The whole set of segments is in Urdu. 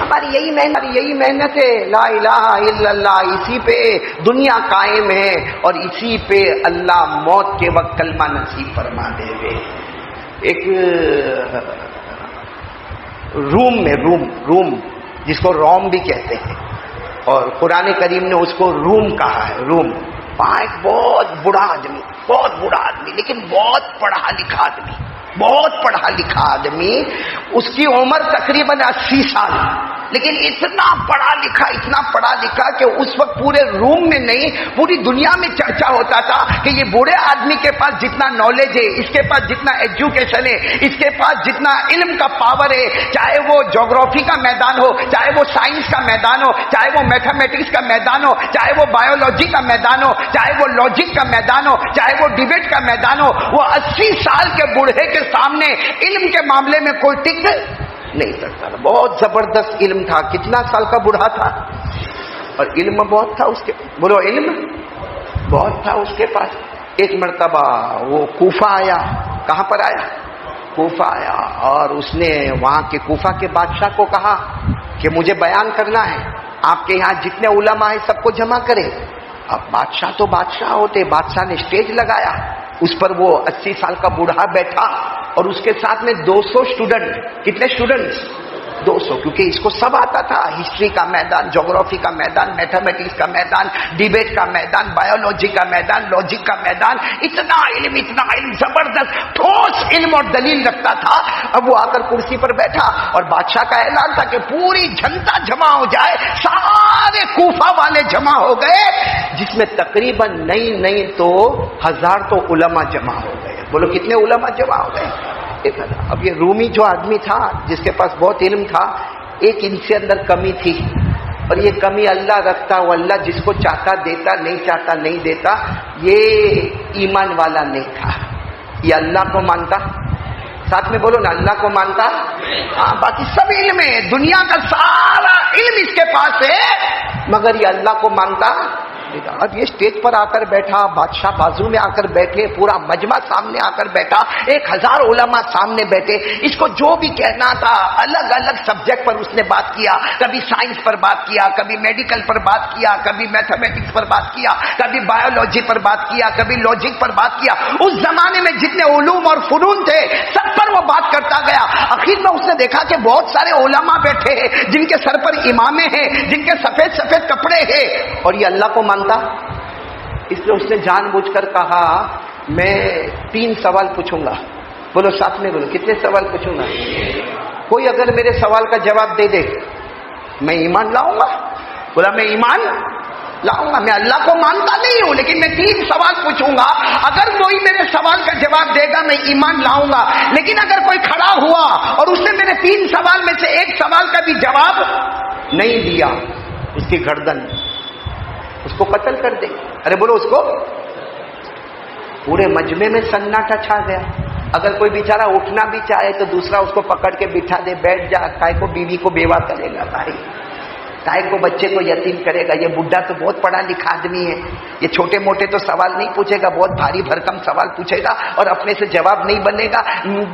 ہماری یہی محنت ہے، لا الہ الا اللہ، اسی پہ دنیا قائم ہے اور اسی پہ اللہ موت کے وقت کلمہ نصیب فرما دے گے۔ ایک روم جس کو روم بھی کہتے ہیں، اور قرآن کریم نے اس کو روم کہا ہے، روم۔ وہاں ایک بہت بڑا آدمی لیکن بہت پڑھا لکھا آدمی، اس کی عمر تقریباً 80 سال، لیکن اتنا پڑھا لکھا کہ اس وقت پورے روم میں نہیں پوری دنیا میں چرچا ہوتا تھا کہ یہ بوڑھے آدمی کے پاس جتنا نالج ہے، اس کے پاس جتنا ایجوکیشن ہے، اس کے پاس جتنا علم کا پاور ہے، چاہے وہ جغرافی کا میدان ہو، چاہے وہ سائنس کا میدان ہو، چاہے وہ میتھمیٹکس کا میدان ہو، چاہے وہ بایولوجی کا میدان ہو، چاہے وہ لاجک کا میدان ہو، چاہے وہ ڈیبیٹ کا میدان ہو، وہ 80 سال کے بوڑھے کے سامنے علم کے معاملے میں کوئی ٹک نہیں سکتا تھا۔ بہت زبردست علم تھا۔ کتنا سال کا بوڑھا تھا اور علم بہت تھا اس کے، بولو علم بہت تھا اس کے پاس۔ ایک مرتبہ وہ کوفہ آیا۔ کہاں پر آیا؟ کوفہ آیا، اور اس نے وہاں کے کوفہ کے بادشاہ کو کہا کہ مجھے بیان کرنا ہے، آپ کے یہاں جتنے علماء ہیں سب کو جمع کرے۔ اب بادشاہ تو بادشاہ ہوتے، بادشاہ نے اسٹیج لگایا، اس پر وہ 80 سال کا بوڑھا بیٹھا اور اس کے ساتھ میں 200 اسٹوڈنٹ۔ کتنے اسٹوڈنٹس؟ 200، کیونکہ اس کو سب آتا تھا، ہسٹری کا میدان، جغرافی کا میدان، میتھمیٹکس کا میدان، ڈیبیٹ کا میدان، بایولوجی کا میدان، لاجک کا میدان، اتنا علم زبردست ٹھوس علم اور دلیل رکھتا تھا۔ اب وہ آ کر کرسی پر بیٹھا اور بادشاہ کا اعلان تھا کہ پوری جنتا جمع ہو جائے۔ سارے کوفہ والے جمع ہو گئے، جس میں تقریباً نہیں تو 1000 تو علماء جمع ہو گئے۔ بولو کتنے علماء جمع ہو گئے؟ 1000۔ اب یہ رومی جو آدمی تھا جس کے پاس بہت علم تھا، ایک ان سے اندر کمی تھی، اور یہ کمی اللہ رکھتا، وہ اللہ جس کو چاہتا دیتا، نہیں چاہتا نہیں دیتا۔ یہ ایمان والا نہیں تھا، یہ اللہ کو مانتا، ساتھ میں بولو نا، اللہ کو مانتا، ہاں باقی سب علم ہے، دنیا کا سارا علم اس کے پاس ہے، مگر یہ اللہ کو مانتا۔ اب یہ اسٹیج پر آ کر بیٹھا، بادشاہ بازو میں آ کر بیٹھے، پورا مجمع سامنے آ کر بیٹھا، 1000 علماء سامنے بیٹھے، اس کو جو بھی کہنا تھا الگ الگ سبجیکٹ پر اس نے بات کیا، کبھی سائنس پر بات کیا، کبھی میڈیکل پر بات کیا، کبھی میتھمیٹکس پر بات کیا، کبھی بایولوجی پر بات کیا، کبھی لاجک پر بات کیا۔ اس زمانے میں جتنے علوم اور فنون تھے سب پر وہ بات کرتا گیا۔ آخر میں اس نے دیکھا کہ بہت سارے علماء بیٹھے ہیں جن کے سر پر امامے ہیں، جن کے سفید سفید کپڑے ہیں، اور یہ اللہ کو مانتا۔ اس لیے اس نے جان بوجھ کر کہا میں 3 سوال پوچھوں گا۔ بولو ساتھ میں بولو، کتنے سوال پوچھوں گا؟ کوئی اگر میرے سوال کا جواب دے دے میں ایمان لاؤں گا۔ بولا میں ایمان لاؤں گا، میں اللہ کو مانتا نہیں ہوں لیکن میں 3 سوال پوچھوں گا، اگر کوئی میرے سوال کا جواب دے گا میں ایمان لاؤں گا، لیکن اگر کوئی کھڑا ہوا اور اس نے میرے 3 سوال میں سے ایک سوال کا بھی جواب نہیں دیا، اس کی گردن، اس کو قتل کر دے۔ ارے بولو اس کو۔ پورے مجمع میں سناٹا چھا گیا۔ اگر کوئی بیچارہ اٹھنا بھی چاہے تو دوسرا اس کو پکڑ کے بٹھا دے، بیٹھ جا، کائے کو بیوی کو بیوہ کرے گا بھائی، کائے کو بچے کو یتیم کرے گا۔ یہ بڈھا تو بہت پڑھا لکھا آدمی ہے، یہ چھوٹے موٹے تو سوال نہیں پوچھے گا، بہت بھاری بھرکم سوال پوچھے گا اور اپنے سے جواب نہیں بنے گا۔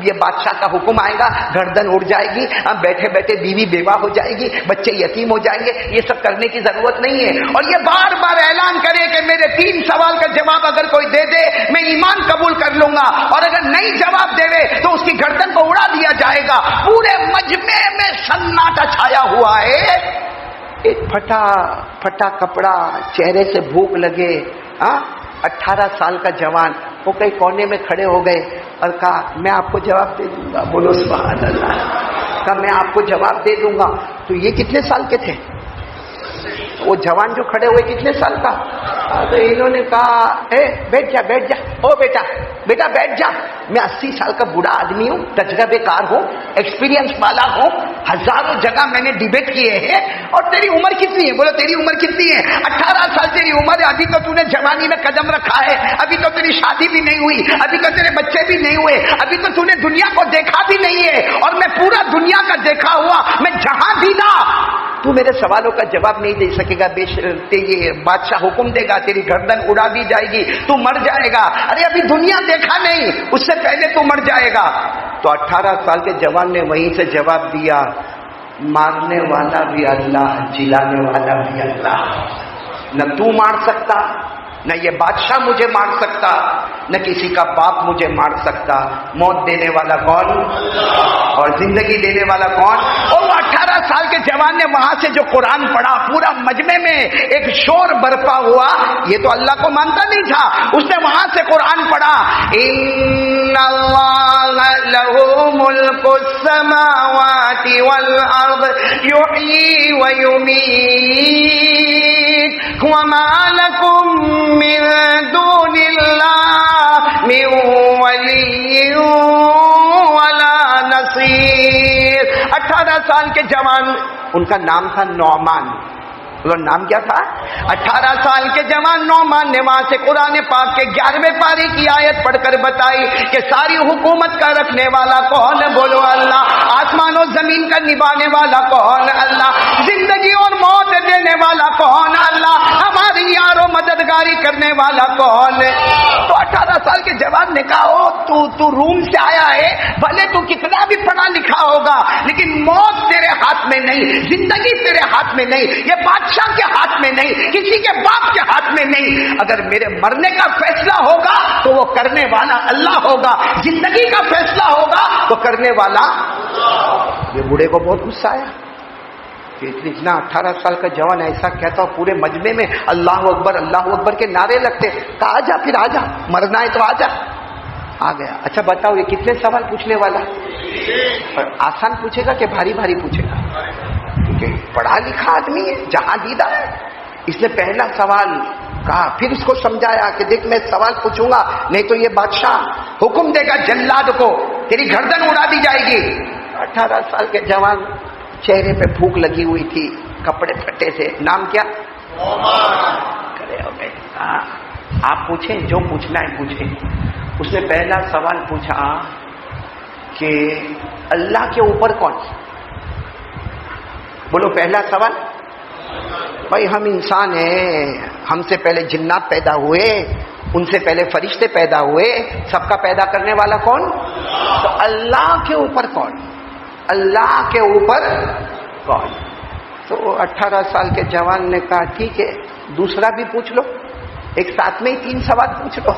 یہ بادشاہ کا حکم آئے گا، گردن اڑ جائے گی، بیٹھے بیٹھے بیوی بیوہ ہو جائے گی، بچے یتیم ہو جائیں گے۔ یہ سب کرنے کی ضرورت نہیں ہے، اور یہ بار بار اعلان کرے کہ میرے 3 سوال کا جواب اگر کوئی دے دے میں ایمان قبول کر لوں گا، اور اگر نہیں جواب دے تو اس کی گردن کو اڑا دیا جائے گا۔ پورے مجمع میں سناٹا چھایا ہوا ہے۔ ایک پھٹا کپڑا، چہرے سے بھوک لگے، 18 سال کا جوان، وہ کئی کونے میں کھڑے ہو گئے اور کہا میں آپ کو جواب دے دوں گا۔ بولو سبحان اللہ۔ کہا میں آپ کو جواب دے دوں گا۔ تو یہ کتنے سال کے تھے؟ وہ جوان جو کھڑے ہوئے کتنے سال کا؟ تو انہوں نے کہا بیٹھ جا بیٹھ جا، او بیٹا بیٹھ جا، میں 80 سال کا بوڑھا آدمی ہوں، تجربے کار ہوں، ایکسپیرینس والا ہوں، ہزاروں جگہ میں نے ڈیبیٹ کیے ہیں۔ اور تیری عمر کتنی ہے؟ بولو تیری عمر کتنی ہے؟ 18 سال تیری عمر ہے، ابھی تو تو نے جوانی میں قدم رکھا ہے، ابھی تو تیری شادی بھی نہیں ہوئی، ابھی تو تیرے بچے بھی نہیں ہوئے، ابھی تو تو نے دنیا کو دیکھا بھی نہیں ہے، اور میں پورا دنیا کا دیکھا ہوا، میں جہاں بھی نہ، تو میرے سوالوں کا جواب نہیں دے سکے گا، بے شرط یہ بادشاہ حکم دے گا تیری گردن اڑا دی جائے گی، تو مر جائے گا۔ ارے ابھی دنیا دیکھا نہیں، اس سے پہلے تو مر جائے گا۔ تو 18 سال کے جوان نے وہیں سے جواب دیا، مارنے والا بھی اللہ، جلانے والا بھی اللہ. نہ تو مار سکتا، نہ یہ بادشاہ مجھے مار سکتا، نہ کسی کا باپ مجھے مار سکتا. موت دینے والا کون اور زندگی دینے والا کون؟ اور وہ 18 سال کے جوان نے وہاں سے جو قرآن پڑھا، پورا مجمع میں ایک شور برپا ہوا. یہ تو اللہ کو مانتا نہیں تھا، اس نے وہاں سے قرآن پڑھا، ان اللہ لہ ملک السماوات والارض یحیی ویمیت وما لکم من دون اللہ من ولی ولا نصیر. 18 سال کے جوان، ان کا نام تھا نعمان. نام کیا تھا؟ 18 سال کے جوان نعمان نے وہاں سے قرآن پاک کے 11ویں پارے کی آیت پڑھ کر بتائی کہ ساری حکومت کا رکھنے والا کون؟ بولو اللہ. آسمان و زمین کا نبھانے والا کون؟ اللہ. زندگی اور موت دینے والا کون؟ اللہ. ہماری یار و مددگاری کرنے والا کون؟ تو 18 سال کے جوان نے کہا تو روم سے آیا ہے، بھلے تو کتنا بھی پڑھا لکھا ہوگا لیکن موت تیرے ہاتھ میں نہیں، زندگی تیرے ہاتھ میں نہیں، یہ بادشاہ کے ہاتھ میں نہیں، کسی کے باپ کے ہاتھ میں نہیں. اگر میرے مرنے کا فیصلہ ہوگا تو وہ کرنے والا اللہ ہوگا، زندگی کا فیصلہ ہوگا تو کرنے والا. یہ بوڑھے کو بہت غصہ آیا کہ اتنا 18 سال کا جوان ایسا کہتا ہو، پورے مجمع میں اللہ اکبر کے نعرے لگتے. کہا آ جا، پھر آ جا، مرنا ہے تو آ جا. آ گیا. اچھا بتاؤ یہ کتنے سوال پوچھنے والا؟ اور آسان پوچھے گا کہ بھاری بھاری پوچھے گا؟ کیونکہ پڑھا لکھا آدمی ہے، جہاں دیدہ ہے. اس نے پہلا سوال کہا، پھر اس کو سمجھایا کہ دیکھ میں سوال پوچھوں گا نہیں تو یہ بادشاہ حکم دے گا جلاد کو، تیری گردن اڑا دی جائے گی. 18 سال کے جوان، چہرے پہ بھوک لگی ہوئی تھی، کپڑے پھٹے تھے. نام کیا؟ کھڑے ہو گئے. آپ پوچھیں، جو پوچھنا ہے پوچھیں. اس نے پہلا سوال پوچھا کہ اللہ کے اوپر کون؟ بولو پہلا سوال. بھائی ہم انسان ہیں، ہم سے پہلے جنات پیدا ہوئے، ان سے پہلے فرشتے پیدا ہوئے، سب کا پیدا کرنے والا کون؟ تو اللہ کے اوپر کون؟ اللہ کے اوپر کون؟ تو 18 سال کے جوان نے کہا ٹھیک ہے دوسرا بھی پوچھ لو، ایک ساتھ میں ہی 3 سوال پوچھ لو.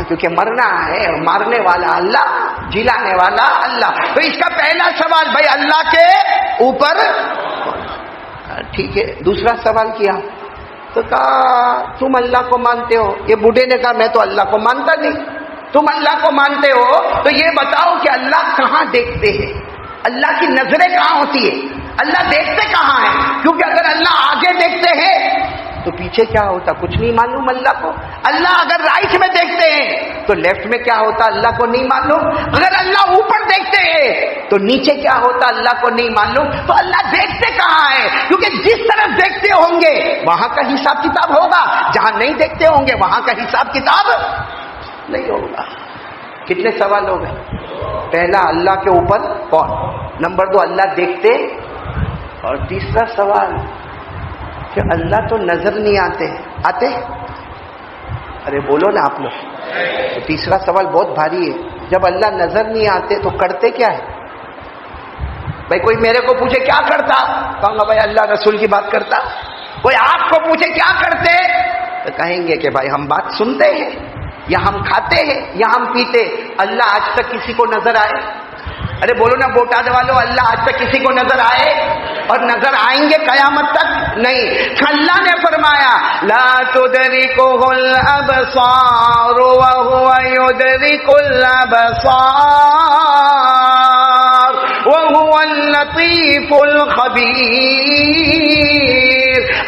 کیونکہ مرنا ہے، مارنے والا اللہ، جلانے والا اللہ. تو اس کا پہلا سوال بھائی اللہ کے اوپر. ٹھیک ہے دوسرا سوال کیا تو کہا تم اللہ کو مانتے ہو؟ یہ بوڑھے نے کہا میں تو اللہ کو مانتا نہیں. تم اللہ کو مانتے ہو تو یہ بتاؤ کہ اللہ کہاں دیکھتے ہیں؟ اللہ کی نظریں کہاں ہوتی ہے؟ اللہ دیکھتے کہاں ہیں؟ کیونکہ اگر اللہ آگے دیکھتے ہیں تو پیچھے کیا ہوتا کچھ نہیں معلوم اللہ کو. اللہ اگر رائٹ میں دیکھتے ہیں تو لیفٹ میں کیا ہوتا اللہ کو نہیں معلوم. اگر اللہ اوپر دیکھتے ہیں تو نیچے کیا ہوتا اللہ کو نہیں معلوم. تو اللہ دیکھتے کہاں ہے؟ کیونکہ جس طرف دیکھتے ہوں گے وہاں کا حساب کتاب ہوگا، جہاں نہیں دیکھتے ہوں گے وہاں کا حساب کتاب نہیں ہوگا. کتنے سوال ہو گئے؟ پہلا اللہ کے اوپر کون، نمبر 2 اللہ دیکھتے، اور تیسرا سوال کہ اللہ تو نظر نہیں آتے. ارے بولو نا آپ لوگ. تو تیسرا سوال بہت بھاری ہے. جب اللہ نظر نہیں آتے تو کرتے کیا ہے؟ بھائی کوئی میرے کو پوچھے کیا کرتا، کہوں گا بھائی اللہ رسول کی بات کرتا. کوئی آپ کو پوچھے کیا کرتے تو کہیں گے کہ بھائی ہم بات سنتے ہیں، یا ہم کھاتے ہیں، یا ہم پیتے. اللہ آج تک کسی کو نظر آئے؟ ارے بولو نا بوٹاد والو، اللہ آج تک کسی کو نظر آئے اور نظر آئیں گے قیامت تک؟ نہیں. اللہ نے فرمایا لا تدرکہ الابصار وہو یدرک الابصار وہو اللطیف الخبیر.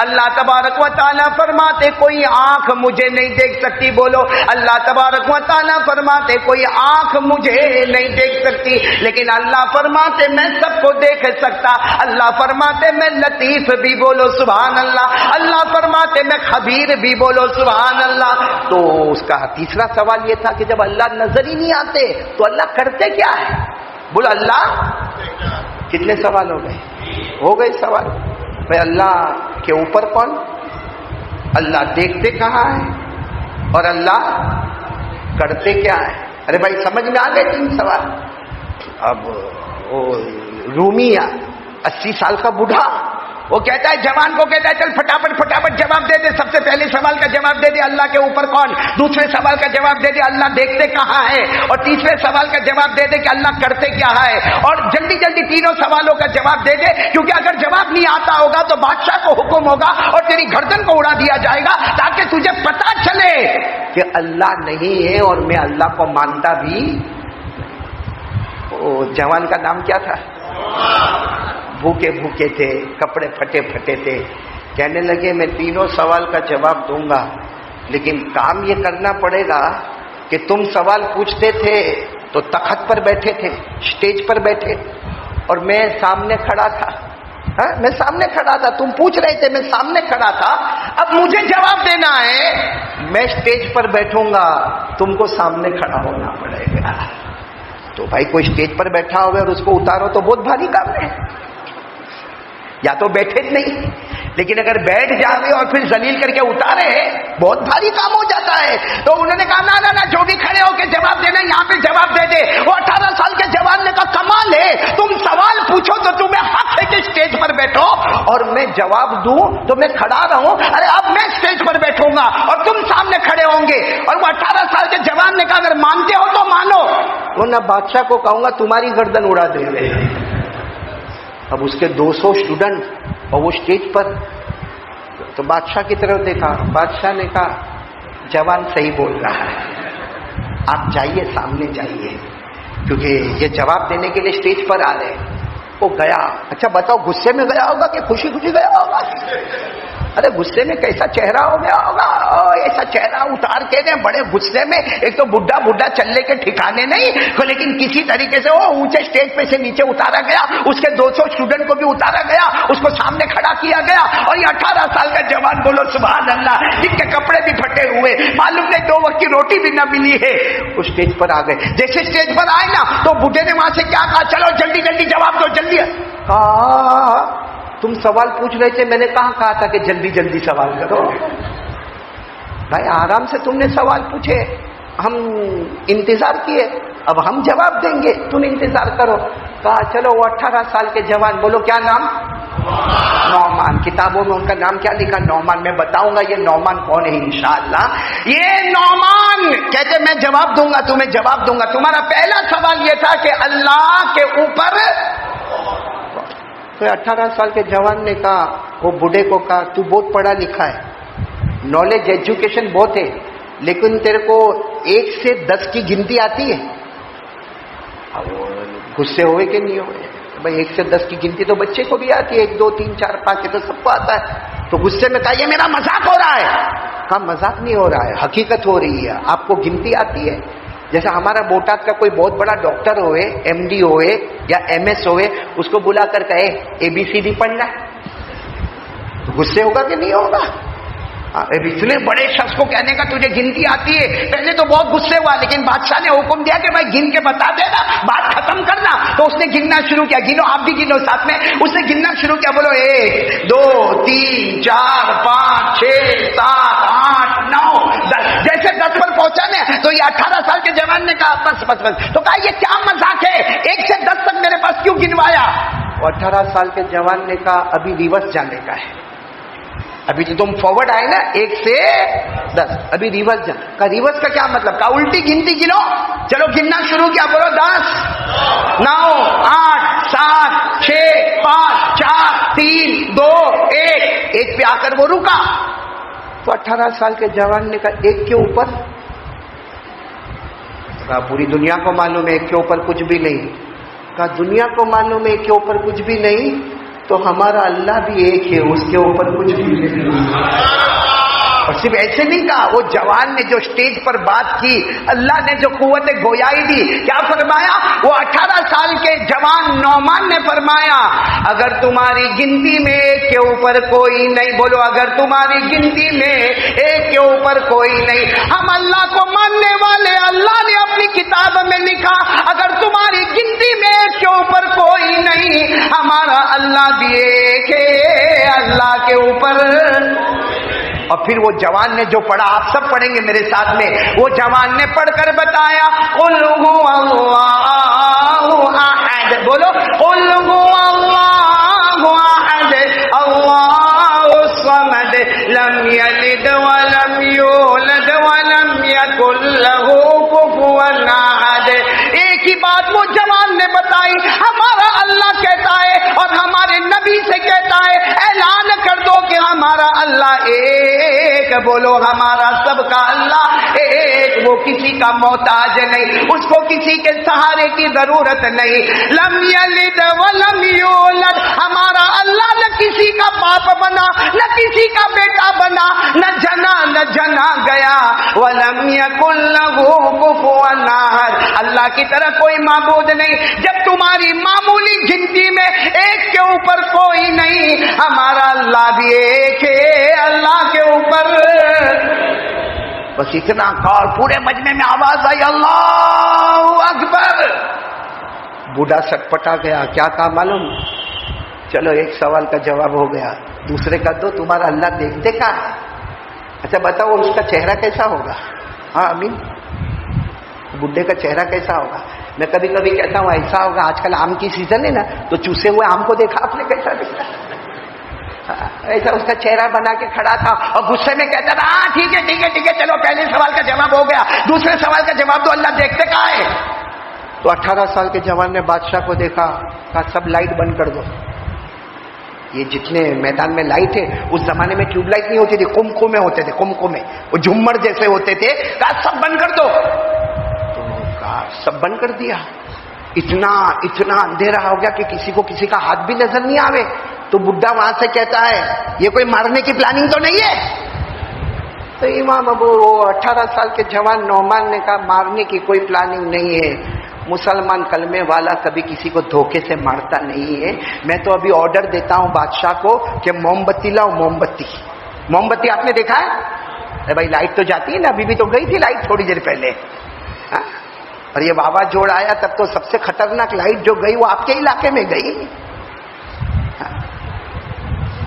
اللہ تبارک و تعالیٰ فرماتے کوئی آنکھ مجھے نہیں دیکھ سکتی. بولو اللہ تبارک و تعالیٰ فرماتے کوئی آنکھ مجھے نہیں دیکھ سکتی، لیکن اللہ فرماتے میں سب کو دیکھ سکتا. اللہ فرماتے میں لطیف بھی، بولو سبحان اللہ. اللہ فرماتے میں خبیر بھی، بولو سبحان اللہ. تو اس کا تیسرا سوال یہ تھا کہ جب اللہ نظر ہی نہیں آتے تو اللہ کرتے کیا ہے؟ بولو اللہ. کتنے سوال ہو گئے؟ ہو گئے سوال. بھائی اللہ کے اوپر کون، اللہ دیکھتے کہاں ہے، اور اللہ کرتے کیا ہے؟ ارے بھائی سمجھ میں آ گئے 3 سوال. اب رومیہ 80 سال کا بوڑھا وہ کہتا ہے جوان کو کہتا ہے چل فٹافٹ فٹافٹ جواب دے دے, سب سے پہلے سوال کا جواب دے دے اللہ کے اوپر کون, دوسرے سوال کا جواب دے دے اللہ دیکھتے کہاں ہے, اور تیسرے سوال کا جواب دے دے کہ اللہ کرتے کیا ہے, اور جلدی جلدی تینوں سوالوں کا جواب دے دے, کیونکہ اگر جواب نہیں آتا ہوگا تو بادشاہ کو حکم ہوگا اور تیری گردن کو اڑا دیا جائے گا, تاکہ تجھے پتا چلے کہ اللہ نہیں ہے اور میں اللہ کو مانتا بھی. جوان کا نام کیا تھا؟ بھوکے بھوکے تھے, کپڑے پھٹے پھٹے تھے. کہنے لگے میں تینوں سوال کا جواب دوں گا, لیکن کام یہ کرنا پڑے گا کہ تم سوال پوچھتے تھے تو تخت پر بیٹھے تھے, اسٹیج پر بیٹھے, اور میں سامنے کھڑا تھا. میں سامنے کھڑا تھا, تم پوچھ رہے تھے, میں سامنے کھڑا تھا. اب مجھے جواب دینا ہے, میں اسٹیج پر بیٹھوں گا, تم کو سامنے کھڑا ہونا پڑے گا. تو بھائی کوئی اسٹیج پر بیٹھا ہوگا اور اس کو اتارو تو بہت بھاری کام ہے. یا تو بیٹھے نہیں, لیکن اگر بیٹھ جاوے اور پھر ذلیل کر کے اتارے بہت بھاری کام ہو جاتا ہے. تو انہوں نے کہا نہ جو بھی کھڑے ہو کے جواب دینا یہاں پہ جواب دے دے. وہ 18 سال کے جوان نے کہا کمال ہے, تم سوال پوچھو تو تمہیں حق ہے کہ اسٹیج پر بیٹھو, اور میں جواب دوں تو میں کھڑا رہوں. ارے اب میں اسٹیج پر بیٹھوں گا اور تم سامنے کھڑے ہوں گے. اور وہ 18 سال کے جوان نے کہا اگر مانتے ہو تو مانو, ورنہ بادشاہ کو کہوں گا تمہاری گردن اڑا دیں گے. اب اس کے 200 اسٹوڈنٹ اور وہ اسٹیج پر, تو بادشاہ کی طرف دیکھا. بادشاہ نے کہا جوان صحیح بول رہا ہے, آپ جائیے سامنے جائیے, کیونکہ یہ جواب دینے کے لیے اسٹیج پر آ رہے. وہ گیا. اچھا بتاؤ غصے میں گیا ہوگا کہ خوشی خوشی گیا ہوگا؟ ارے غصے میں کیسا چہرہ ہو گیا ہوگا, ایسا چہرہ اتار کے گئے بڑے غصے میں. ایک تو بڈھا چلنے کے ٹھکانے نہیں, لیکن کسی طریقے سے وہ اونچے اسٹیج پہ سے نیچے اتارا گیا. اس کے 200 اسٹوڈنٹ کو بھی اتارا گیا, اس کو سامنے کھڑا کیا گیا. اور یہ 18 سال کا جوان, بولو سبحان اللہ, جن کے کپڑے بھی پھٹے ہوئے, معلوم نہیں 2 وقت کی روٹی بھی نہ ملی ہے, وہ اسٹیج پر آ گئے. جیسے اسٹیج پر آئے نا تو بڈھے نے وہاں سے کیا کہا, چلو جلدی جلدی جواب دو جلدی. کہا تم سوال پوچھ رہے تھے, میں نے کہا تھا کہ جلدی جلدی سوال کرو. بھائی آرام سے تم نے سوال پوچھے, ہم انتظار کیے, اب ہم جواب دیں گے, تم انتظار کرو. کہا چلو وہ 18 سال کے جوان, بولو کیا نام؟ نعمان. کتابوں میں ان کا نام کیا لکھا؟ نعمان. میں بتاؤں گا یہ نعمان کون ہے انشاءاللہ. یہ نعمان کہتے میں جواب دوں گا, تمہیں جواب دوں گا. تمہارا پہلا سوال یہ تھا کہ اللہ کے اوپر. تو 18 سال کے جوان نے کہا, وہ بوڑھے کو کہا تو بہت پڑھا لکھا ہے, نالج ایجوکیشن بہت ہے, لیکن تیرے کو 1 سے 10 کی گنتی آتی ہے؟ غصے ہوئے کہ نہیں ہوئے؟ بھائی 1 سے 10 کی گنتی تو بچے کو بھی آتی ہے, 1 2 3 4 5 تو سب کو آتا ہے. تو غصے میں کہا یہ میرا مذاق ہو رہا ہے. کہا مذاق نہیں ہو رہا ہے, حقیقت ہو رہی ہے. آپ کو گنتی آتی ہے؟ جیسا ہمارا بوٹات کا کوئی بہت بڑا ڈاکٹر ہوئے, MD ہوئے یا MS ہوئے, اس کو بلا کر کہے ABCD پڑھنا ہے, تو غصے ہوگا کہ نہیں ہوگا؟ اتنے بڑے شخص کو کہنے کا تجھے گنتی آتی ہے, پہلے تو بہت غصے ہوا, لیکن بادشاہ نے حکم دیا کہ بھائی گن کے بتا دینا, بات ختم کرنا. تو اس نے گننا شروع کیا. گنو, آپ بھی گنو ساتھ میں. اس نے گننا شروع کیا, بولو 1 2 3 4 5 6 7 8 9 10. جیسے 10 پر پہنچا نا تو یہ 18 سال کے جوان نے کہا بس بس بس. تو کہا یہ کیا مذاق ہے, 1 سے 10 تک میرے پاس کیوں گنوایا؟ 18 سال کے جوان نے کہا ابھی ریورس جانے کا ہے, ابھی تو تم فارورڈ آئے نا 1 سے 10, ابھی ریورس جا. کا ریورس کا کیا مطلب؟ کا الٹی گنتی گنو. چلو گننا شروع کیا, بولو 10 9 8 7 6 5 4 3 2 1 پہ آ کر وہ رکا. تو 18 سال کے جوان نے کہا 1 کے اوپر. کہا پوری دنیا کو معلوم ہے 1 کے اوپر کچھ بھی نہیں. کہا دنیا کو معلوم ہے 1 کے اوپر کچھ بھی نہیں, تو ہمارا اللہ بھی ایک ہے, اس کے اوپر کچھ بھی نہیں. اور صرف ایسے نہیں کہا, وہ جوان نے جو اسٹیج پر بات کی, اللہ نے جو قوت گویائی دی, کیا فرمایا؟ وہ 18 سال کے جوان نعمان نے فرمایا اگر تمہاری گنتی میں 1 کے اوپر کوئی نہیں, بولو اگر تمہاری گنتی میں 1 کے اوپر کوئی نہیں, ہم اللہ کو ماننے والے, اللہ نے اپنی کتاب میں لکھا اگر تمہاری گنتی میں 1 کے اوپر کوئی نہیں, ہمارا اللہ بھی ایک ہے, اللہ کے اوپر. اور پھر وہ جوان نے جو پڑھا, آپ سب پڑھیں گے میرے ساتھ میں, وہ جوان نے پڑھ کر بتایا قل هو اللہ احد. بولو قل هو اللہ بولو ہمارا سب کا اللہ ایک، وہ کسی کا محتاج نہیں، اس کو کسی کے سہارے کی ضرورت نہیں. لم یلد ولم یولد، ہمارا اللہ نہ کسی کا باپ بنا، نہ کسی کا بیٹا بنا، نہ جنا نہ جنا گیا. ولم یکن لہ کفوا احد، اللہ کی طرح کوئی معبود نہیں. جب تمہاری معمولی گنتی میں ایک کے اوپر کوئی نہیں، ہمارا اللہ بھی ایک ہے، اللہ کے اوپر بس اتنا کال. پورے مجمع میں آواز آئی اللہ اکبر. بوڑھا سٹپٹا گیا. کیا کہا معلوم؟ چلو ایک سوال کا جواب ہو گیا، دوسرے کا دو. تمہارا اللہ دیکھتے کہاں ہے؟ اچھا بتاؤ اس کا چہرہ کیسا ہوگا؟ ہاں امین، بڈھے کا چہرہ کیسا ہوگا؟ میں کبھی کبھی کہتا ہوں ایسا ہوگا، آج کل آم کی سیزن ہے نا، تو چوسے ہوئے آم کو دیکھا آپ نے کیسا دکھتا؟ ایسا اس کا چہرہ بنا کے کھڑا تھا اور غصے میں کہتا تھا ہاں ٹھیک ہے ٹھیک ہے ٹھیک ہے، چلو پہلے سوال کا جواب ہو گیا، دوسرے سوال کا جواب تو اللہ دیکھتے کہاں ہے؟ تو 18 سال کے جوان نے بادشاہ کو دیکھا، کہا سب لائٹ بند کر دو. یہ جتنے میدان میں لائٹ ہے، اس زمانے میں ٹیوب لائٹ نہیں ہوتی تھی، کمکمے ہوتے تھے، کمکمے وہ جھومر جیسے ہوتے تھے. کہا سب بند کر دو. تو کہا سب بند کر دیا. اتنا اندھیرا ہو گیا کہ کسی کو کسی کا ہاتھ بھی نظر نہیں آوے. تو بڈھا وہاں سے کہتا ہے یہ کوئی مارنے کی پلاننگ تو نہیں ہے؟ تو امام ابو 18 سال کے جوان نعمان نے کہا مارنے کی کوئی پلاننگ نہیں ہے، مسلمان کلمے والا کبھی کسی کو دھوکے سے مارتا نہیں ہے. میں تو ابھی آرڈر دیتا ہوں بادشاہ کو کہ موم بتی لاؤ. موم بتی آپ نے دیکھا ہے؟ ارے بھائی لائٹ تو جاتی ہے نا، ابھی بھی تو گئی تھی لائٹ تھوڑی دیر پہلے. اور یہ بابا جوڑ آیا تب تو سب سے خطرناک لائٹ جو گئی وہ آپ کے علاقے میں گئی.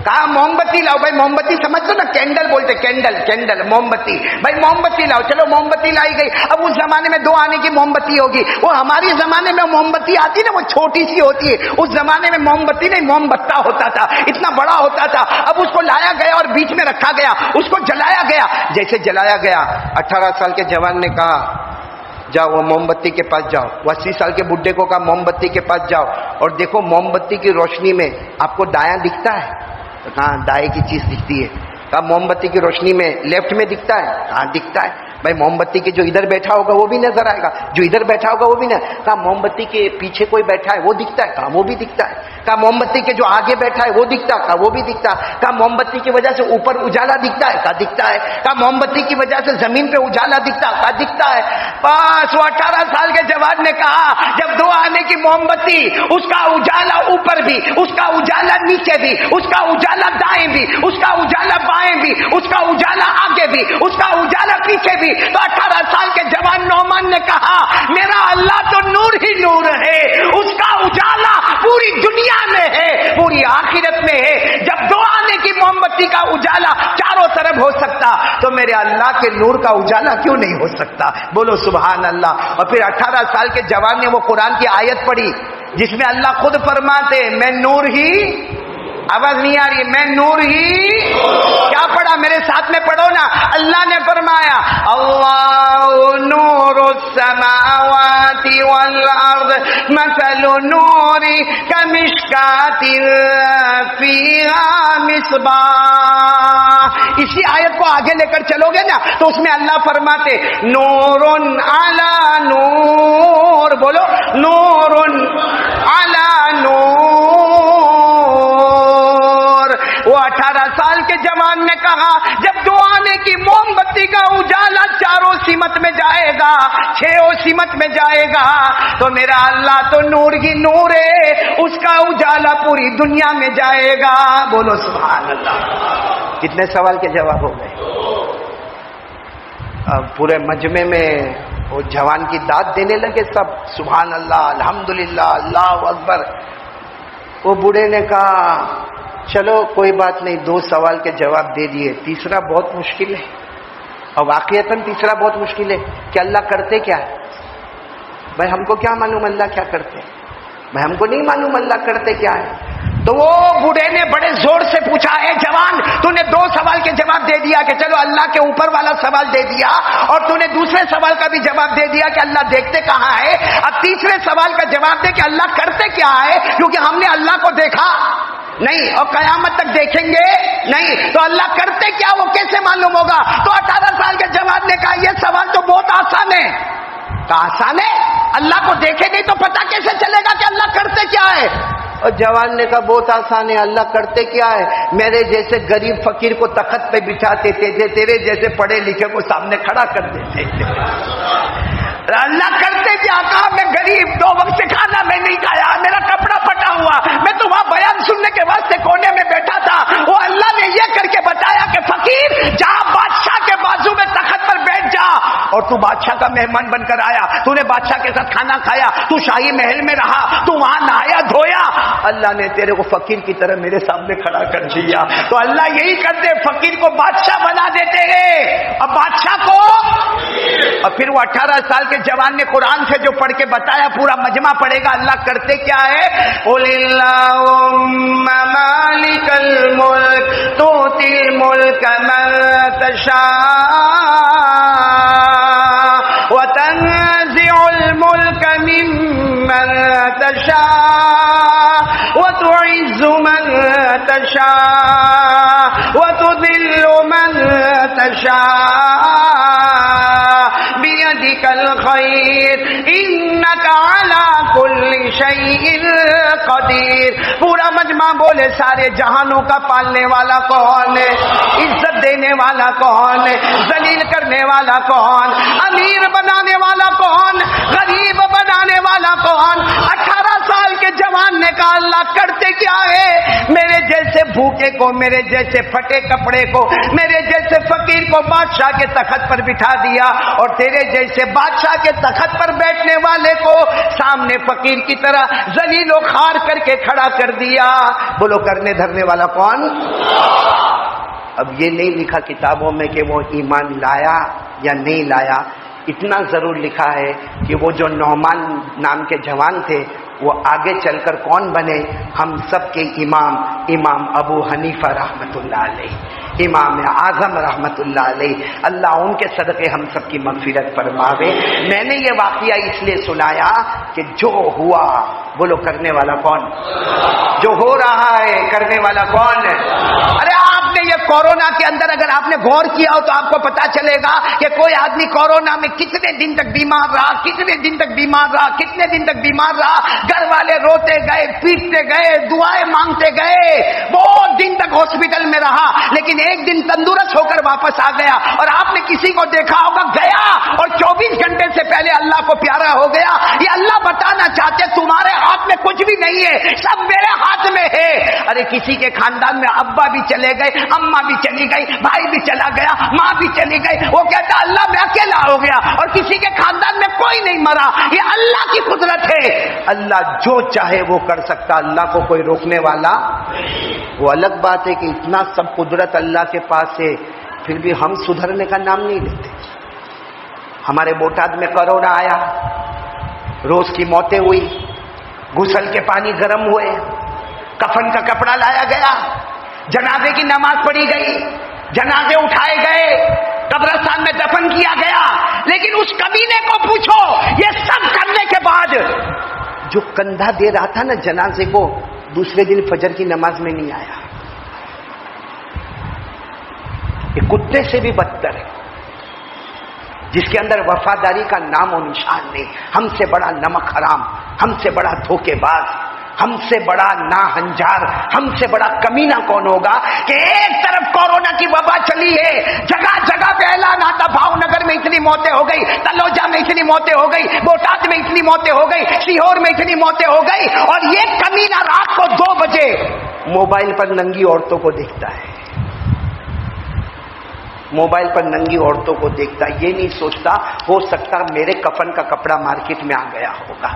کہا موم بتی لاؤ. بھائی موم بتی سمجھتے نا، کینڈل بولتے، کینڈل موم بتی. بھائی موم بتی لاؤ. چلو موم بتی لائی گئی. اب اس زمانے میں 2 آنے کی موم بتی ہوگی، وہ ہماری زمانے میں موم بتی آتی نا وہ چھوٹی سی ہوتی ہے. اس زمانے میں موم بتی نہیں موم بتا ہوتا تھا، اتنا بڑا ہوتا تھا. اب اس کو لایا گیا اور بیچ میں رکھا گیا، اس کو جلایا گیا. جیسے جلایا گیا 18 سال کے جوان نے کہا جاؤ وہ موم بتی کے پاس جاؤ. وہ 80 سال کے بڈھے کو کہا موم بتی کے پاس جاؤ اور دیکھو موم بتی کی روشنی میں آپ کو دایاں دکھتا ہے؟ کہاں دائیں کی چیز دکھتی ہے. کہا موم بتی کی روشنی میں لیفٹ میں دکھتا ہے؟ کہاں دکھتا ہے. بھائی موم بتی کے جو ادھر بیٹھا ہوگا وہ بھی نظر آئے گا، جو ادھر بیٹھا ہوگا وہ بھی نہ. کہا موم بتی کے پیچھے کوئی بیٹھا ہے وہ دکھتا ہے؟ کہا وہ بھی دکھتا ہے. کہا موم بتی کے جو آگے بیٹھا ہے وہ دکھتا ہے؟ کہا وہ بھی دکھتا ہے. کہا موم بتی کی وجہ سے اوپر اجالا دکھتا ہے؟ کہا دکھتا ہے. کہا موم بتی کی وجہ سے زمین پہ اجالا دکھتا ہے؟ کہا دکھتا ہے. بس وہ 18 سال کے جوان نے کہا جب 2 آنے کی موم بتی، اس کا اجالا اوپر بھی، اس کا اجالا نیچے بھی، اس کا اجالا دائیں بھی، اس کا اجالا بائیں بھی، اس کا اجالا آگے بھی، اس کا اجالا پیچھے بھی. تو 18 سال کے جوان نعمان نے کہا میرا اللہ تو نور ہی نور ہے، اس کا اجالا پوری دنیا میں ہے، پوری آخرت میں ہے. جب 2 آنے کی موم بتی کا اجالا چاروں طرف ہو سکتا تو میرے اللہ کے نور کا اجالا کیوں نہیں ہو سکتا؟ بولو سبحان اللہ. اور پھر 18 سال کے جوان نے وہ قرآن کی آیت پڑھی جس میں اللہ خود فرماتے میں نور ہی، آواز نہیں آ رہی ہے، میں نور ہی. کیا پڑھا؟ میرے ساتھ میں پڑھو نا. اللہ نے فرمایا اللہ نور السماوات والارض مثل نوری کمشکات فیہا مصباح. اسی آیت کو آگے لے کر چلو گے نا تو اس میں اللہ فرماتے نور علی نور. بولو نور علی نور. وہ 18 سال کے جوان نے کہا جب 2 آنے کی موم بتی کا اجالا چاروں سمت میں جائے گا، 6 سمت میں جائے گا تو میرا اللہ تو نور ہی نور ہے، اس کا اجالا پوری دنیا میں جائے گا. بولو سبحان اللہ. کتنے سوال کے جواب ہو گئے؟ اب پورے مجمع میں وہ جوان کی داد دینے لگے سب، سبحان اللہ الحمدللہ اللہ اکبر. وہ بوڑھے نے کہا چلو کوئی بات نہیں، 2 سوال کے جواب دے دیے، تیسرا بہت مشکل ہے. اور واقعتاً تیسرا بہت مشکل ہے کہ اللہ کرتے کیا ہے. بھائی ہم کو کیا معلوم اللہ کیا کرتے ہیں؟ بھائی ہم کو نہیں معلوم اللہ کرتے کیا ہے. تو وہ بوڑھے نے بڑے زور سے پوچھا اے جوان تو نے 2 سوال کے جواب دے دیا کہ چلو اللہ کے اوپر والا سوال دے دیا، اور تو نے دوسرے سوال کا بھی جواب دے دیا کہ اللہ دیکھتے کہاں ہے. اب تیسرے سوال کا جواب دے کہ اللہ کرتے کیا ہے، کیونکہ ہم نے اللہ کو دیکھا. نہیں، اور قیامت تک دیکھیں گے نہیں، تو اللہ کرتے کیا وہ کیسے معلوم ہوگا؟ تو 18 سال کے جوان نے کہا یہ سوال تو بہت آسان ہے. کہا آسان ہے؟ اللہ کو دیکھے نہیں تو پتا کیسے چلے گا کہ اللہ کرتے کیا ہے؟ اور جوان نے کہا بہت آسان ہے. اللہ کرتے کیا ہے؟ میرے جیسے غریب فقیر کو تخت پہ بٹھاتے تھے، تیرے جیسے پڑھے لکھے کو سامنے کھڑا کر دیتے تھے. اللہ کرتے کیا؟ کہا میں غریب، 2 وقت سے کھانا میں نہیں کھایا، میرا کپڑا پھٹا ہوا، میں تو وہاں بیان سننے کے واسطے کونے میں بیٹھا تھا. وہ اللہ نے یہ کر کے بتایا کہ فقیر جا بادشاہ کے بازو میں تخت پر بیٹھ جا، اور تو بادشاہ کا مہمان بن کر آیا، تو نے بادشاہ کے ساتھ کھانا کھایا، تو شاہی محل میں رہا، تو وہاں نہایا دھویا، اللہ نے تیرے کو فقیر کی طرح میرے سامنے کھڑا کر دیا. تو اللہ یہی کرتے، فقیر کو بادشاہ بنا دیتے ہیں، اب بادشاہ کو. اور پھر وہ 18 سال کے جوان نے قرآن سے جو پڑھ کے بتایا، پورا مجمع پڑھے گا اللہ کرتے کیا ہے. قل اللہم مالک الملک تؤتی الملک من تشاء وتنزع الملک ممن تشاء وتعز من تشاء وتذل من تشاء بيدك الخير انك على كل شيء قدیر. پورا مجمع بولے سارے جہانوں کا پالنے والا کون ہے؟ عزت دینے والا کون ہے؟ ذلیل کرنے والا کون؟ امیر بنانے والا کون؟ غریب بنانے والا کون؟ 18 سال کے جوان نے کہا اللہ کرتے کیا ہے؟ میرے جیسے بھوکے کو، میرے جیسے پھٹے کپڑے کو، میرے جیسے فقیر کو بادشاہ کے تخت پر بٹھا دیا، اور تیرے جیسے بادشاہ کے تخت پر بیٹھنے والے کو سامنے فقیر کی طرح ذلیل و خوار کر کے کھڑا کر دیا. بولو کرنے دھرنے والا کون؟ اب یہ نہیں لکھا کتابوں میں کہ وہ ایمان لایا یا نہیں لایا، اتنا ضرور لکھا ہے کہ وہ جو نعمان نام کے جوان تھے وہ آگے چل کر کون بنے؟ ہم سب کے امام ابو حنیفہ رحمت اللہ علیہ، امام اعظم رحمت اللہ علیہ. اللہ ان کے صدقے ہم سب کی مغفرت فرماوے. میں نے یہ واقعہ اس لیے سنایا کہ جو ہوا، بولو کرنے والا کون؟ جو ہو رہا ہے کرنے والا کون ہے؟ ارے آپ نے یہ کورونا کے اندر اگر آپ نے غور کیا ہو تو آپ کو پتا چلے گا کہ کوئی آدمی کورونا میں کتنے دن تک بیمار رہا، کتنے دن تک بیمار رہا، کتنے دن تک بیمار رہا. گھر والے روتے گئے، پیٹتے گئے، دعائیں مانگتے گئے، بہت دن تک ہاسپٹل میں رہا، لیکن ایک دن تندرست ہو کر واپس آ گیا. اور آپ نے کسی کو دیکھا ہوگا گیا اور 24 گھنٹے سے پہلے اللہ کو پیارا ہو گیا. یہ اللہ بتانا چاہتے تمہارے ہاتھ میں کچھ بھی نہیں ہے، سب میرے ہاتھ میں ہے. ارے کسی کے خاندان میں ابا بھی چلے گئے، اماں بھی چلی گئی، بھائی بھی چلا گیا، ماں بھی چلی گئی، وہ کہتا اللہ میں اکیلا ہو گیا. اور کسی کے خاندان میں کوئی نہیں مرا. یہ اللہ کی قدرت ہے. اللہ جو چاہے وہ کر سکتا، اللہ کو کوئی روکنے والا. وہ الگ بات ہے کہ اتنا سب قدرت اللہ کے پاس ہے، پھر بھی ہم سدھرنے کا نام نہیں لیتے. ہمارے بوٹاد میں کورونا آیا، روز کی موتیں ہوئی، غسل کے پانی گرم ہوئے، کفن کا کپڑا لایا گیا، جنازے کی نماز پڑھی گئی، جنازے اٹھائے گئے، قبرستان میں دفن کیا گیا. لیکن اس کمینے کو پوچھو، یہ سب کرنے کے بعد جو کندھا دے رہا تھا نا جنازے کو، دوسرے دن فجر کی نماز میں نہیں آیا. یہ کتے سے بھی بدتر ہے، جس کے اندر وفاداری کا نام و نشان نہیں. ہم سے بڑا نمک حرام، ہم سے بڑا دھوکے باز، ہم سے بڑا ناہنجار، ہم سے بڑا کمینہ کون ہوگا کہ ایک طرف کورونا کی وبا چلی ہے، جگہ جگہ پہ اعلان آتا، بھاؤ نگر میں اتنی موتیں ہو گئی، تلوجا میں اتنی موتیں ہو گئی، بوٹاد میں اتنی موتیں ہو گئی، سیہور میں اتنی موتیں ہو گئی. اور یہ کمینہ رات کو 2 بجے موبائل پر ننگی عورتوں کو دیکھتا ہے، موبائل پر ننگی عورتوں کو دیکھتا، یہ نہیں سوچتا ہو سکتا میرے کفن کا کپڑا مارکیٹ میں آ گیا ہوگا.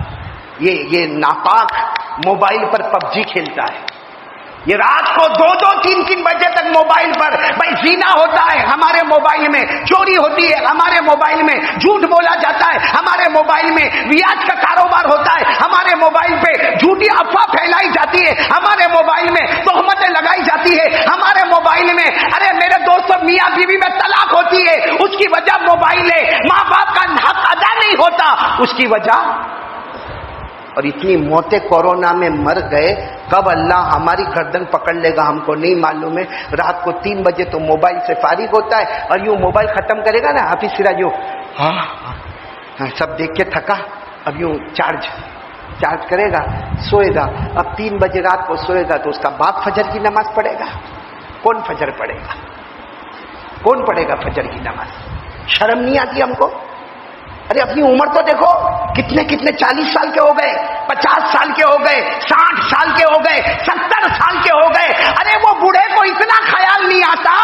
یہ ناپاک موبائل پر پب جی کھیلتا ہے. یہ رات کو 2-2, 3-3 بجے تک موبائل پر بھائی زنا ہوتا ہے ہمارے موبائل میں، چوری ہوتی ہے ہمارے موبائل میں، جھوٹ بولا جاتا ہے ہمارے موبائل میں، ریاض کا کاروبار ہوتا ہے ہمارے موبائل پہ، جھوٹی افواہ پھیلائی جاتی ہے ہمارے موبائل میں، تہمتیں لگائی جاتی ہے ہمارے موبائل میں. ارے میرے دوستوں، میاں بیوی میں طلاق ہوتی ہے، اس کی وجہ موبائل ہے. ماں باپ کا حق ادا نہیں ہوتا، اس کی وجہ اور اتنی موتیں کورونا میں مر گئے. کب اللہ ہماری گردن پکڑ لے گا ہم کو نہیں معلوم ہے. رات کو 3 بجے تو موبائل سے فارغ ہوتا ہے اور یوں موبائل ختم کرے گا نا حافظ سراج یوں سب دیکھ کے تھکا, اب یوں چارج کرے گا, سوئے گا. اب 3 بجے رات کو سوئے گا تو اس کا باپ فجر کی نماز پڑھے گا. کون فجر پڑھے گا؟ کون پڑھے گا فجر کی نماز؟ شرم نہیں آتی ہم کو؟ ارے اپنی عمر تو دیکھو, کتنے 40 سال کے ہو گئے, 50 سال کے ہو گئے, 60 سال کے ہو گئے, 70 سال کے ہو گئے. ارے وہ بوڑھے کو اتنا خیال نہیں آتا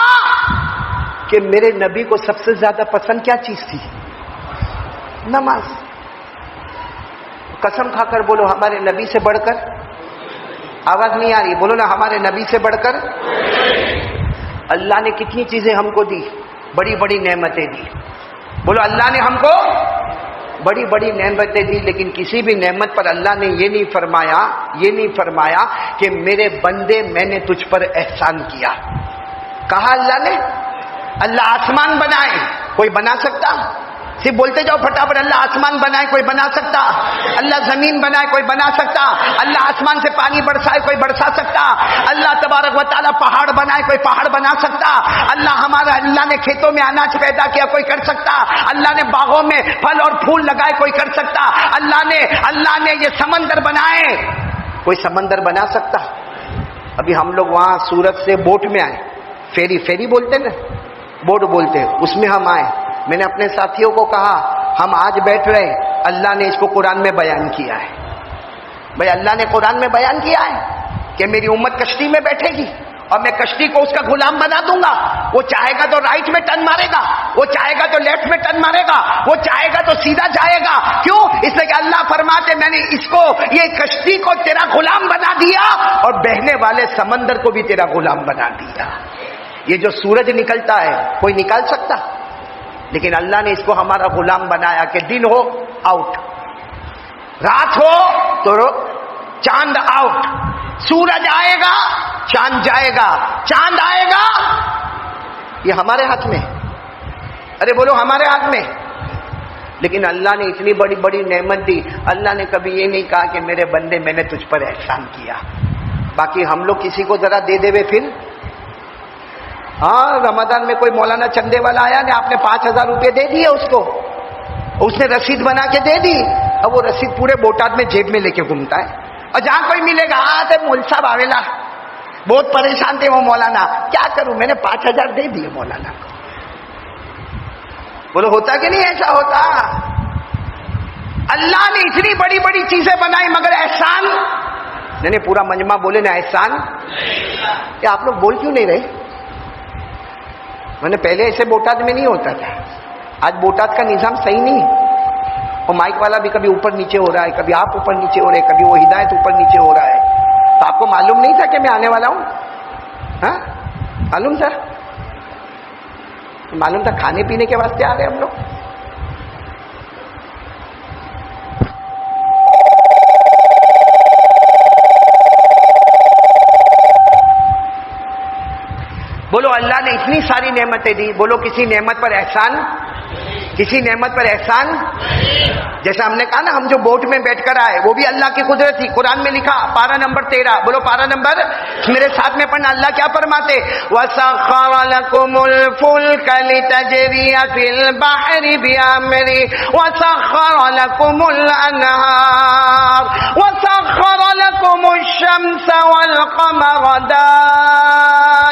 کہ میرے نبی کو سب سے زیادہ پسند کیا چیز تھی؟ نماز. قسم کھا کر بولو ہمارے نبی سے بڑھ کر. آواز نہیں آ رہی, بولو نا ہمارے نبی سے بڑھ کر. اللہ نے کتنی چیزیں ہم کو دی, بڑی بڑی نعمتیں دی. بولو اللہ نے ہم کو بڑی بڑی نعمتیں دی, لیکن کسی بھی نعمت پر اللہ نے یہ نہیں فرمایا کہ میرے بندے میں نے تجھ پر احسان کیا. کہا اللہ نے, اللہ آسمان بنائے کوئی بنا سکتا؟ صرف بولتے جاؤ پھٹافٹ. اللہ آسمان بنائے کوئی بنا سکتا؟ اللہ زمین بنائے کوئی بنا سکتا؟ اللہ آسمان سے پانی برسائے کوئی برسا سکتا؟ اللہ تبارک و تعالیٰ پہاڑ بنائے کوئی پہاڑ بنا سکتا؟ اللہ نے کھیتوں میں اناج پیدا کیا کوئی کر سکتا؟ اللہ نے باغوں میں پھل اور پھول لگائے کوئی کر سکتا؟ اللہ نے یہ سمندر بنائے کوئی سمندر بنا سکتا؟ ابھی ہم لوگ وہاں سورت سے بوٹ میں آئے, فیری بولتے نا, بوٹ بولتے, اس میں ہم آئے. میں نے اپنے ساتھیوں کو کہا ہم آج بیٹھ رہے, اللہ نے اس کو قرآن میں بیان کیا ہے. بھائی اللہ نے قرآن میں بیان کیا ہے کہ میری امت کشتی میں بیٹھے گی اور میں کشتی کو اس کا غلام بنا دوں گا. وہ چاہے گا تو رائٹ میں ٹرن مارے گا, وہ چاہے گا تو لیفٹ میں ٹرن مارے گا, وہ چاہے گا تو سیدھا جائے گا. کیوں؟ اس لیے کہ اللہ فرماتے میں نے اس کو, یہ کشتی کو تیرا غلام بنا دیا اور بہنے والے سمندر کو بھی تیرا غلام بنا دیا. یہ جو سورج نکلتا ہے کوئی نکال سکتا؟ لیکن اللہ نے اس کو ہمارا غلام بنایا کہ دن ہو آؤٹ, رات ہو تو چاند آؤٹ, سورج آئے گا چاند جائے گا, چاند آئے گا. یہ ہمارے ہاتھ میں, ارے بولو ہمارے ہاتھ میں. لیکن اللہ نے اتنی بڑی بڑی نعمت دی, اللہ نے کبھی یہ نہیں کہا کہ میرے بندے میں نے تجھ پر احسان کیا. باقی ہم لوگ کسی کو ذرا دے دے پھر, ہاں رمضان میں کوئی مولانا چندے والا آیا نے, آپ نے 5000 روپے دے دیے اس کو, اس نے رسید بنا کے دے دی. اب وہ رسید پورے بوٹاد میں جیب میں لے کے گھومتا ہے, اور جہاں کوئی ملے گا مول صاحب آویلا, بہت پریشان تھے وہ مولانا, کیا کروں میں نے 5000 دے دیے مولانا کو. بولو ہوتا کہ نہیں ایسا ہوتا؟ اللہ نے اتنی بڑی بڑی چیزیں بنائی مگر احسان نہیں. پورا مجمع بولے نا احسان. کہ آپ لوگ بول کیوں نہیں رہے؟ میں نے پہلے ایسے بوٹاد میں نہیں ہوتا تھا, آج بوٹاد کا نظام صحیح نہیں. اور مائک والا بھی کبھی اوپر نیچے ہو رہا ہے, کبھی آپ اوپر نیچے ہو رہے ہیں, کبھی وہ ہدایت اوپر نیچے ہو رہا ہے. تو آپ کو معلوم نہیں تھا کہ میں آنے والا ہوں؟ ہاں معلوم تھا, معلوم تھا. کھانے پینے کے واسطے آ رہے ہم لوگ. بولو اللہ نے اتنی ساری نعمتیں دی, بولو کسی نعمت پر احسان, کسی نعمت پر احسان. جیسا ہم نے کہا نا ہم جو بوٹ میں بیٹھ کر آئے وہ بھی اللہ کی قدرت تھی. قرآن میں لکھا پارہ نمبر 13, بولو پارہ نمبر, میرے ساتھ میں پڑھنا. اللہ کیا فرماتے؟ وَسَخَّرَ لَكُمُ الْفُلْكَ لِتَجْرِيَ فِي الْبَحْرِ بِأَمْرِهِ وَسَخَّرَ لَكُمُ الْأَنْهَارَ وَسَخَّرَ لَكُمُ الشَّمْسَ وَالْقَمَرَ دَائِبَيْنِ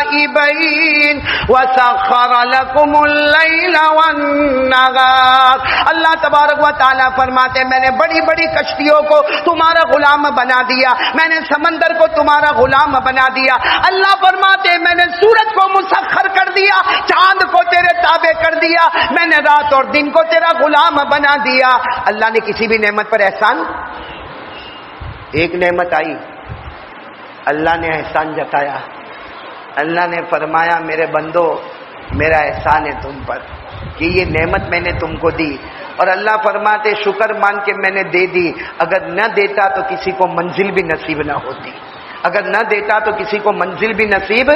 وَسَخَّرَ لَكُمُ اللَّيْلَ وَالنَّهَارَ. اللہ تبارک و تعالیٰ فرماتے میں نے بڑی بڑی کشتیوں کو تمہارا غلام بنا دیا, میں نے سمندر کو تمہارا غلام بنا دیا. اللہ فرماتے میں نے سورج کو مسخر کر دیا, چاند کو تیرے تابع کر دیا, میں نے رات اور دن کو تیرا غلام بنا دیا. اللہ نے کسی بھی نعمت پر احسان. ایک نعمت آئی, اللہ نے احسان جتایا, اللہ نے فرمایا میرے بندو میرا احسان ہے تم پر کہ یہ نعمت میں نے تم کو دی. اور اللہ فرماتے شکر مان کے میں نے دے دی, اگر نہ دیتا تو کسی کو منزل بھی نصیب نہ ہوتی. اگر نہ دیتا تو کسی کو منزل بھی نصیب.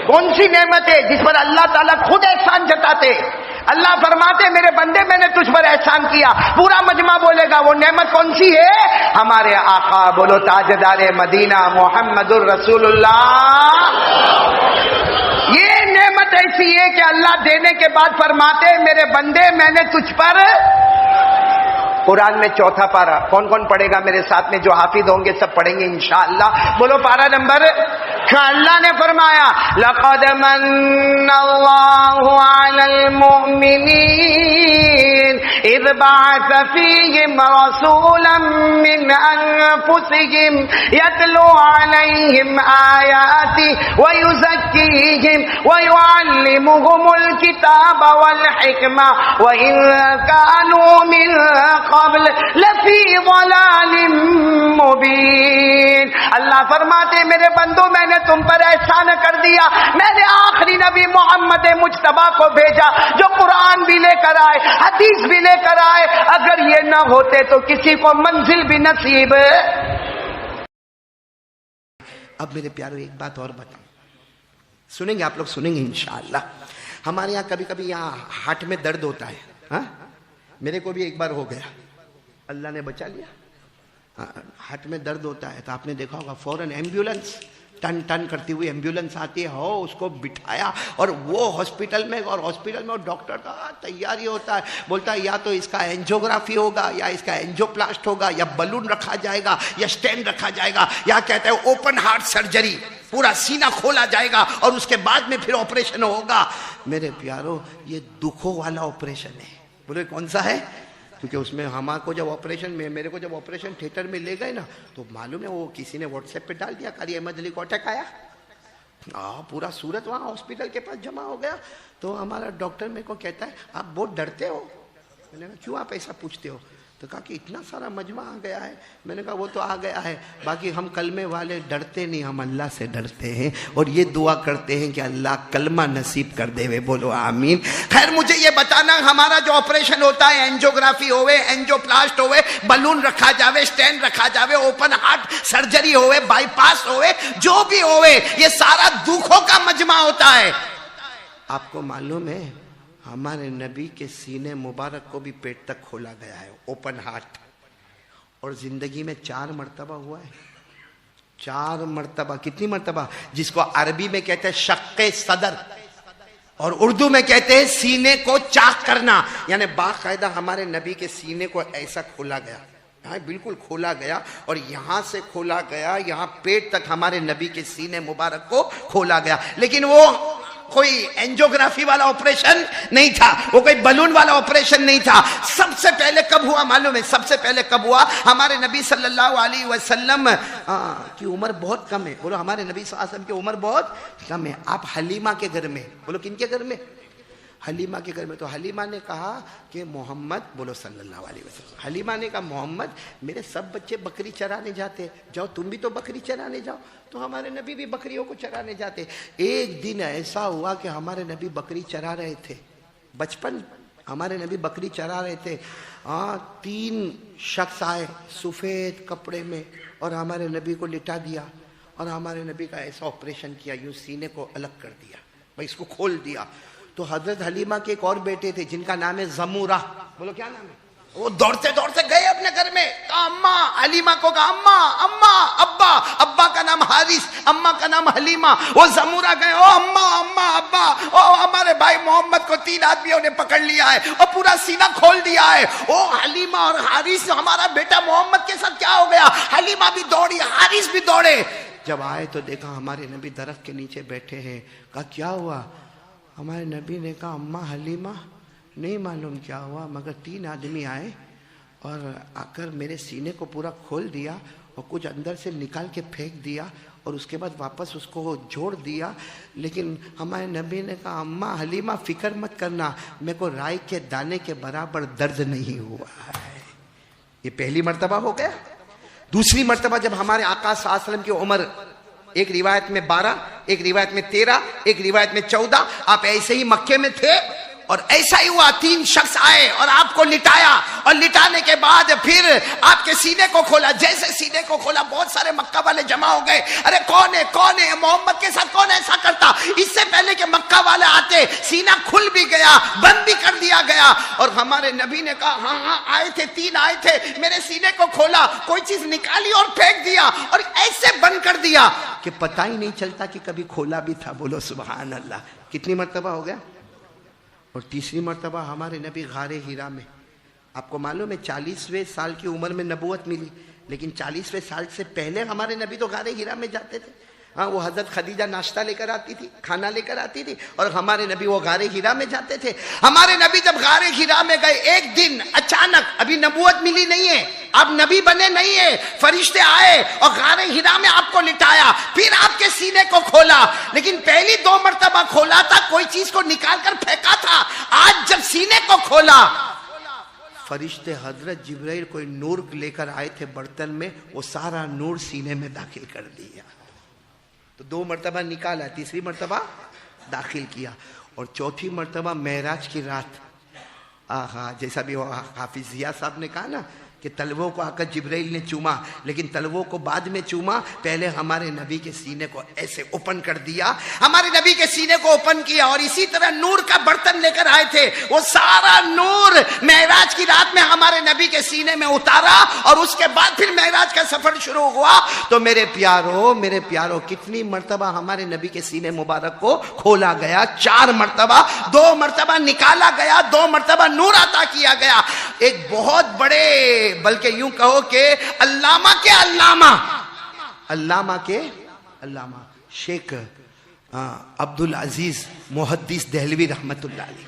کون سی نعمت ہے جس پر اللہ تعالیٰ خود احسان جتاتے؟ اللہ فرماتے میرے بندے میں نے تجھ پر احسان کیا. پورا مجمع بولے گا وہ نعمت کون سی ہے؟ ہمارے آقا بولو تاجدار مدینہ محمد الرسول اللہ. یہ نعمت ایسی ہے کہ اللہ دینے کے بعد فرماتے میرے بندے میں نے تجھ پر. قرآن میں چوتھا پارہ کون کون پڑھے گا میرے ساتھ میں؟ جو حافظ ہوں گے سب پڑھیں گے انشاءاللہ. بولو پارہ نمبر. اللہ نے فرمایا لقد من اللہ علی المؤمنین اذ بعث فیہم رسولا من انفسہم یتلو علیہم آیاتی ویزکیہم ویعلمہم الکتاب والحکمہ وإن کانوا من قبل لفی ضلال مبین. اللہ فرماتے میرے بندوں میں نے تم پر احسان کر دیا. میں نے آخری نبی محمد مجتبیٰ کو بھیجا جو قرآن بھی لے کر آئے حدیث بھی لے کر آئے. اگر یہ نہ ہوتے تو کسی کو منزل بھی نصیب. اب میرے پیارو ایک بات اور بتاؤں, سنیں گے آپ لوگ, سنیں گے انشاءاللہ. ہمارے یہاں کبھی کبھی یہاں ہارٹ میں درد ہوتا ہے. ہاں میرے کو بھی ایک بار ہو گیا, اللہ نے بچا لیا. ہارٹ میں درد ہوتا ہے تو آپ نے دیکھا ہوگا فوراً ایمبیولنس ٹن ٹن کرتی ہوئی ایمبیولنس آتی ہے. ہو اس کو بٹھایا اور وہ ہاسپٹل میں, اور ہاسپٹل میں ڈاکٹر کا تیاری ہوتا ہے, بولتا ہے یا تو اس کا اینجیوگرافی ہوگا یا اس کا اینجیوپلاسٹ ہوگا یا بلون رکھا جائے گا یا اسٹینڈ رکھا جائے گا یا کہتا ہے اوپن ہارٹ سرجری, پورا سینہ کھولا جائے گا اور اس کے بعد میں پھر آپریشن ہوگا. میرے پیارو یہ دکھوں والا آپریشن ہے. بولے کون سا ہے؟ کیونکہ اس میں ہمارے کو جب آپریشن میں, میرے کو جب آپریشن تھیٹر میں لے گئے نا تو معلوم ہے وہ کسی نے واٹس ایپ پہ ڈال دیا قاری احمد علی کو اٹیک آیا. پورا صورت وہاں ہاسپٹل کے پاس جمع ہو گیا. تو ہمارا ڈاکٹر میرے کو کہتا ہے آپ بہت ڈرتے ہو. میں نے کہا کیوں آپ ایسا پوچھتے ہو؟ تو کہا کہ اتنا سارا مجمع آ گیا ہے. میں نے کہا وہ تو آ گیا ہے, باقی ہم کلمے والے ڈرتے نہیں, ہم اللہ سے ڈرتے ہیں اور یہ دعا کرتے ہیں کہ اللہ کلمہ نصیب کر دے. بولو آمین. خیر مجھے یہ بتانا ہمارا جو آپریشن ہوتا ہے, اینجیوگرافی ہوئے, اینجیوپلاسٹ ہوئے, بلون رکھا جاوے, اسٹینڈ رکھا جاوے, اوپن ہارٹ سرجری ہوئے, بائی پاس ہوئے, جو بھی ہوئے, یہ سارا دکھوں کا مجمع ہوتا ہے. آپ کو معلوم ہے ہمارے نبی کے سینے مبارک کو بھی پیٹ تک کھولا گیا ہے, اوپن ہارٹ, اور زندگی میں 4 مرتبہ ہوا ہے. 4 مرتبہ. کتنی مرتبہ؟ جس کو عربی میں کہتے ہیں شق صدر اور اردو میں کہتے ہیں سینے کو چاک کرنا. یعنی باقاعدہ ہمارے نبی کے سینے کو ایسا کھولا گیا, بالکل کھولا گیا, اور یہاں سے کھولا گیا یہاں پیٹ تک ہمارے نبی کے سینے مبارک کو کھولا گیا. لیکن وہ کوئی اینجیوگرافی والا آپریشن نہیں تھا, وہ کوئی بلون والا آپریشن نہیں تھا. سب سے پہلے کب ہوا معلوم ہے؟ سب سے پہلے کب ہوا؟ ہمارے نبی صلی اللہ علیہ وسلم کی عمر بہت کم ہے. بولو ہمارے نبی صلی اللہ علیہ وسلم کی عمر بہت کم ہے. آپ حلیمہ کے گھر میں, بولو کن کے گھر میں؟ حلیمہ کے گھر میں. تو حلیمہ نے کہا کہ محمد, بولو صلی اللہ علیہ وسلم, حلیمہ نے کہا محمد میرے سب بچے بکری چرانے جاتے, جاؤ تم بھی تو بکری چرانے جاؤ. تو ہمارے نبی بھی بکریوں کو چرانے جاتے. ایک دن ایسا ہوا کہ ہمارے نبی بکری چرا رہے تھے, بچپن ہمارے نبی بکری چرا رہے تھے. 3 شخص آئے سفید کپڑے میں اور ہمارے نبی کو لٹا دیا اور ہمارے نبی کا ایسا آپریشن کیا, یوں سینے کو الگ کر دیا, بھائی اس کو کھول دیا. تو حضرت حلیمہ کے ایک اور بیٹے تھے جن کا نام ہے زمورہ. بولو کیا نام ہے؟ وہ دوڑتے دوڑتے گئے اپنے گھر میں, کہا اماں, حلیمہ کو کہا اماں, اماں, ابا, ابا کا نام حارث, اماں کا نام حلیمہ. وہ زمورہ گئے, او اماں, اماں, ابا, او ہمارے بھائی محمد کو 3 آدمیوں نے پکڑ لیا ہے اور پورا سینہ کھول دیا ہے. او حلیمہ اور حارث, ہمارا بیٹا محمد کے ساتھ کیا ہو گیا؟ حلیمہ بھی دوڑی, حارث بھی دوڑے. جب آئے تو دیکھا ہمارے نبی درخت کے نیچے بیٹھے ہیں. کہا کیا ہوا؟ ہمارے نبی نے کہا اماں حلیمہ نہیں معلوم کیا ہوا, مگر 3 آدمی آئے اور آ کر میرے سینے کو پورا کھول دیا اور کچھ اندر سے نکال کے پھینک دیا اور اس کے بعد واپس اس کو جوڑ دیا. لیکن ہمارے نبی نے کہا اماں حلیمہ فکر مت کرنا, میرے کو رائی کے دانے کے برابر درد نہیں ہوا ہے. یہ پہلی مرتبہ ہو گیا. دوسری مرتبہ جب ہمارے آقا صلی اللہ علیہ وسلم کی عمر, ایک روایت میں 12, ایک روایت میں 13, ایک روایت میں 14, آپ ایسے ہی مکے میں تھے اور ایسا ہی ہوا، 3 شخص آئے اور آپ کو لٹایا، اور لٹانے کے بعد پھر آپ کے سینے کو کھولا۔ جیسے سینے کو کھولا بہت سارے مکہ والے جمع ہو گئے، ارے کون ہے محمد کے ساتھ کون ایسا کرتا؟ اس سے پہلے کہ مکہ والے آتے سینہ کھل بھی گیا، بند بھی کر دیا گیا، اور ہمارے نبی نے کہا ہاں آئے تھے، 3 آئے تھے، میرے سینے کو کھولا، کوئی چیز نکالی اور پھینک دیا اور ایسے بند کر دیا کہ پتہ ہی نہیں چلتا کہ کبھی کھولا بھی تھا۔ بولو سبحان اللہ۔ کتنی مرتبہ ہو گیا؟ اور تیسری مرتبہ ہمارے نبی غار حرا میں، آپ کو معلوم ہے 40ویں سال کی عمر میں نبوت ملی، لیکن 40ویں سال سے پہلے ہمارے نبی تو غار حرا میں جاتے تھے۔ ہاں، وہ حضرت خدیجہ ناشتہ لے کر آتی تھی، کھانا لے کر آتی تھی، اور ہمارے نبی وہ غار حرا میں جاتے تھے۔ ہمارے نبی جب غار حرا میں گئے، ایک دن اچانک، ابھی نبوت ملی نہیں ہے، آپ نبی بنے نہیں ہے، فرشتے آئے اور غار حرا میں آپ کو لٹایا، پھر آپ کے سینے کو کھولا، لیکن پہلی 2 مرتبہ کھولا تھا، کوئی چیز کو نکال کر پھینکا تھا۔ آج جب سینے کو کھولا، فرشتے حضرت جبرائیل کوئی نور لے کر آئے تھے برتن میں، وہ سارا نور سینے میں داخل کر دیا۔ تو 2 مرتبہ نکالا، تیسری مرتبہ داخل کیا، اور چوتھی مرتبہ معراج کی رات، جیسا بھی حافظ ضیاء صاحب نے کہا نا کہ تلووں کو آ کر جبرائیل نے چوما، لیکن تلووں کو بعد میں چوما، پہلے ہمارے نبی کے سینے کو ایسے اوپن کر دیا، ہمارے نبی کے سینے کو اوپن کیا، اور اسی طرح نور کا برتن لے کر آئے تھے، وہ سارا نور معراج کی رات میں ہمارے نبی کے سینے میں اتارا، اور اس کے بعد پھر معراج کا سفر شروع ہوا۔ تو میرے پیارو کتنی مرتبہ ہمارے نبی کے سینے مبارک کو کھولا گیا؟ 4 مرتبہ، 2 مرتبہ نکالا گیا، 2 مرتبہ نور عطا کیا گیا۔ ایک بہت بڑے، بلکہ یوں کہو کہ علامہ کے علامہ شیخ عبدالعزیز محدث دہلوی رحمت اللہ علیہ،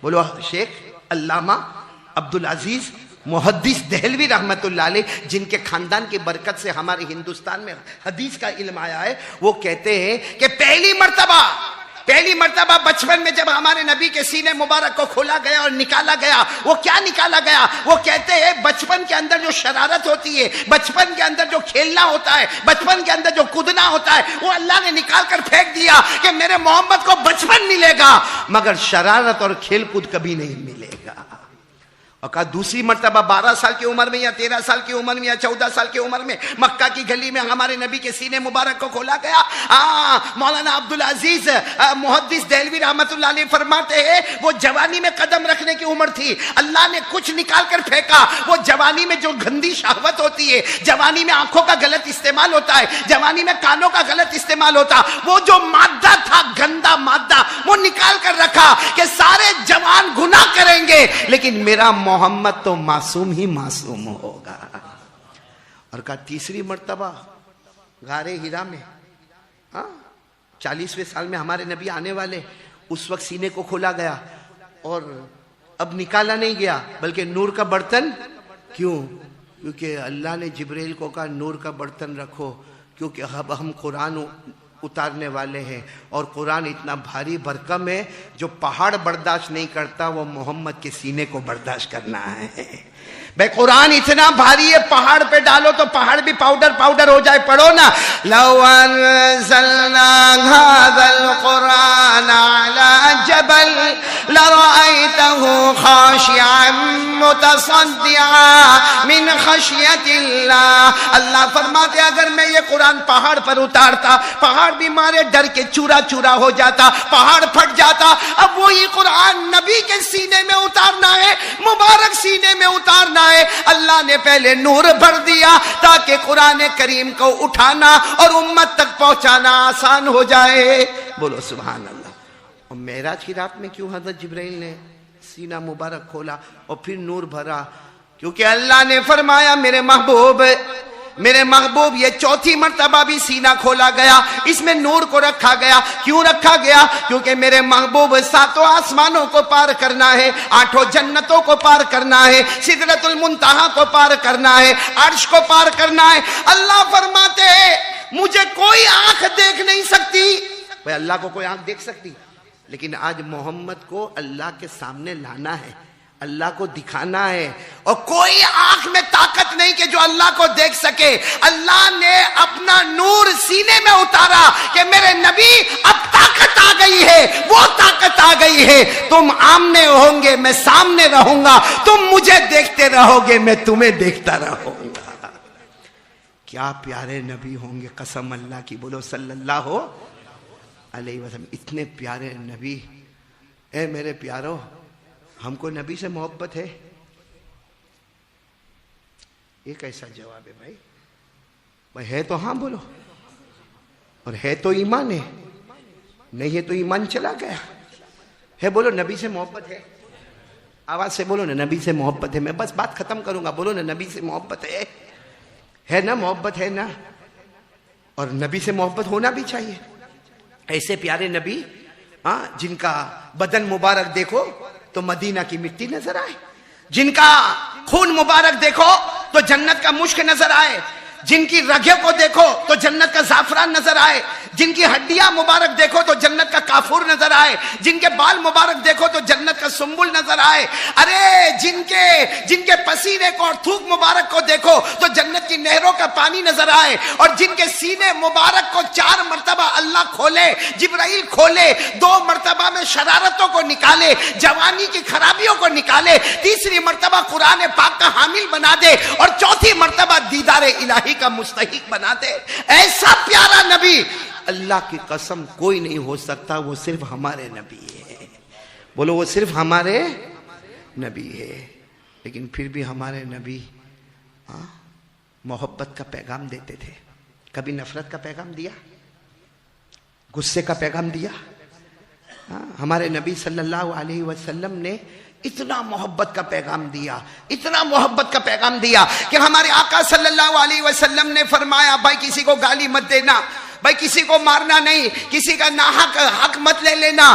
بولو شیخ علامہ عبدالعزیز محدث دہلوی رحمت اللہ علیہ، جن کے خاندان کی برکت سے ہمارے ہندوستان میں حدیث کا علم آیا ہے، وہ کہتے ہیں کہ پہلی مرتبہ بچپن میں جب ہمارے نبی کے سینے مبارک کو کھولا گیا اور نکالا گیا، وہ کیا نکالا گیا؟ وہ کہتے ہیں بچپن کے اندر جو شرارت ہوتی ہے، بچپن کے اندر جو کھیلنا ہوتا ہے، بچپن کے اندر جو کودنا ہوتا ہے، وہ اللہ نے نکال کر پھینک دیا کہ میرے محمد کو بچپن ملے گا، مگر شرارت اور کھیل کود کبھی نہیں ملے گا۔ اور کہا دوسری مرتبہ 12 سال کی عمر میں یا 13 سال کی عمر میں یا 14 سال کی عمر میں مکہ کی گلی میں ہمارے نبی کے سینے مبارک کو کھولا گیا۔ مولانا عبدالعزیز محدث دہلوی رحمت اللہ علیہ فرماتے ہیں وہ جوانی میں قدم رکھنے کی عمر تھی، اللہ نے کچھ نکال کر پھینکا۔ وہ جوانی میں جو گندی شہوت ہوتی ہے، جوانی میں آنکھوں کا غلط استعمال ہوتا ہے، جوانی میں کانوں کا غلط استعمال ہوتا، وہ جو مادہ تھا، گندا مادہ، وہ نکال کر رکھا کہ سارے جوان گناہ کریں گے لیکن میرا محمد تو معصوم ہی معصوم ہوگا۔ اور کہا تیسری مرتبہ غار حرا میں 40ویں سال میں ہمارے نبی آنے والے، اس وقت سینے کو کھولا گیا اور اب نکالا نہیں گیا بلکہ نور کا برتن۔ کیونکہ اللہ نے جبرائیل کو کہا نور کا برتن رکھو، کیونکہ اب ہم قرآن اتارنے والے ہیں، اور قرآن اتنا بھاری بھرکم ہے جو پہاڑ برداشت نہیں کرتا، وہ محمد کے سینے کو برداشت کرنا ہے۔ بھائی قرآن اتنا بھاری ہے، پہاڑ پہ ڈالو تو پہاڑ بھی پاؤڈر ہو جائے۔ پڑھو نا، لو انزلنا هذا القرآن على جبل لرأيته خاشعا متصدعا من خشية اللہ۔ اللہ فرماتے اگر میں یہ قرآن پہاڑ پر اتارتا، پہاڑ بھی مارے ڈر کے چورا چورا ہو جاتا، پہاڑ پھٹ جاتا۔ اب وہی قرآن نبی کے سینے میں اتارنا ہے، مبارک سینے میں اتارنا ہے۔ اللہ نے پہلے نور بھر دیا تاکہ قرآن کریم کو اٹھانا اور امت تک پہنچانا آسان ہو جائے۔ بولو سبحان اللہ۔ اور معراج کی رات میں کیوں حضرت جبرائیل نے سینہ مبارک کھولا اور پھر نور بھرا؟ کیونکہ اللہ نے فرمایا میرے محبوب یہ چوتھی مرتبہ بھی سینہ کھولا گیا، اس میں نور کو رکھا گیا۔ کیوں رکھا گیا؟ کیونکہ میرے محبوب 7 آسمانوں کو پار کرنا ہے، 8 جنتوں کو پار کرنا ہے، سدرۃ المنتہا کو پار کرنا ہے، عرش کو پار کرنا ہے۔ اللہ فرماتے ہیں مجھے کوئی آنکھ دیکھ نہیں سکتی۔ بھئی اللہ کو کوئی آنکھ دیکھ سکتی؟ لیکن آج محمد کو اللہ کے سامنے لانا ہے، اللہ کو دکھانا ہے، اور کوئی آنکھ میں طاقت نہیں کہ جو اللہ کو دیکھ سکے. اللہ نے اپنا نور سینے میں اتارا کہ میرے نبی اب طاقت آ گئی ہے، وہ طاقت آ گئی ہے. تم آمنے ہوں گے، میں سامنے رہوں گا، تم مجھے دیکھتے رہو گے، میں تمہیں دیکھتا رہوں گا. کیا پیارے نبی ہوں گے، قسم اللہ کی. بولو صلی اللہ علیہ وسلم. اتنے پیارے نبی. اے میرے پیارو، ہم کو نبی سے محبت ہے؟ یہ کیسا جواب ہے بھائی؟ بھائی ہے تو ہاں بولو، اور ہے تو ایمان ہے، نہیں ہے تو ایمان چلا گیا ہے. بولو نبی سے محبت ہے؟ آواز سے بولو نا، نبی سے محبت ہے. میں بس بات ختم کروں گا. بولو نا نبی سے محبت ہے نا؟ محبت ہے نا؟ اور نبی سے محبت ہونا بھی چاہیے. ایسے پیارے نبی جن کا بدن مبارک دیکھو تو مدینہ کی مٹی نظر آئے، جن کا خون مبارک دیکھو تو جنت کا مشک نظر آئے، جن کی رگیں کو دیکھو تو جنت کا زعفران نظر آئے، جن کی ہڈیاں مبارک دیکھو تو جنت کا کافور نظر آئے، جن کے بال مبارک دیکھو تو جنت کا سنبل نظر آئے. ارے جن کے پسینے کو اور تھوک مبارک کو دیکھو تو جنت کی نہروں کا پانی نظر آئے، اور جن کے سینے مبارک کو 4 مرتبہ اللہ کھولے، جبرائیل کھولے، 2 مرتبہ میں شرارتوں کو نکالے، جوانی کی خرابیوں کو نکالے، تیسری مرتبہ قرآن پاک کا حامل بنا دے، اور چوتھی مرتبہ دیدار الہی کا مستحق بنا دے. ایسا پیارا نبی اللہ کی قسم کوئی نہیں ہو سکتا. وہ صرف ہمارے نبی ہے. بولو وہ صرف ہمارے نبی ہے. لیکن پھر بھی ہمارے نبی محبت کا پیغام دیتے تھے. کبھی نفرت کا پیغام دیا؟ غصے کا پیغام دیا؟ ہمارے نبی صلی اللہ علیہ وسلم نے اتنا محبت کا پیغام دیا، اتنا محبت کا پیغام دیا کہ ہمارے آقا صلی اللہ علیہ وسلم نے فرمایا بھائی کسی کو گالی مت دینا، بھائی کسی کو مارنا نہیں، کسی کا ناحق حق مت لے لینا.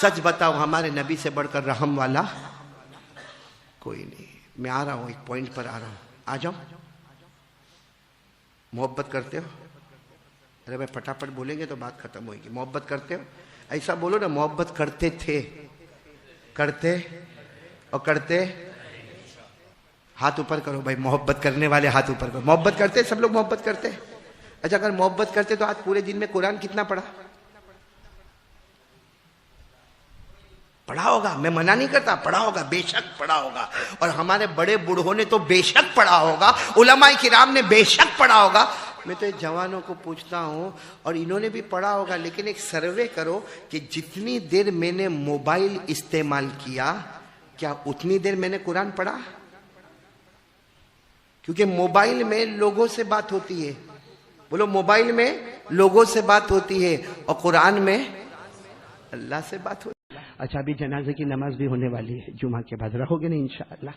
سچ بتاؤ ہمارے نبی سے بڑھ کر رحم والا کوئی نہیں. میں آ رہا ہوں، ایک پوائنٹ پر آ رہا ہوں. آ جاؤ. محبت کرتے ہو؟ ارے بھائی پٹاپٹ بولیں گے تو بات ختم ہوئے گی. محبت کرتے ہو؟ ایسا بولو نا، محبت کرتے تھے، کرتے اور کرتے. ہاتھ اوپر کرو بھائی، محبت کرنے والے ہاتھ اوپر کرو. محبت کرتے؟ سب لوگ محبت کرتے؟ اچھا اگر محبت کرتے تو آج پورے دن میں قرآن کتنا پڑھا ہوگا؟ میں منع نہیں کرتا، پڑھا ہوگا، بے شک پڑھا ہوگا. اور ہمارے بڑے بوڑھوں نے تو بے شک پڑھا ہوگا، علماء کرام نے بے شک پڑھا ہوگا. میں تو جوانوں کو پوچھتا ہوں، اور انہوں نے بھی پڑھا ہوگا، لیکن ایک سروے کرو کہ جتنی دیر میں نے موبائل استعمال کیا، کیا اتنی دیر میں نے قرآن پڑھا؟ کیونکہ موبائل میں لوگوں سے بات ہوتی ہے. بولو موبائل میں لوگوں سے بات ہوتی ہے، اور قرآن میں اللہ سے بات ہوتی ہے. اچھا ابھی جنازے کی نماز بھی ہونے والی ہے، جمعہ کے بعد رہو گے نا انشاءاللہ؟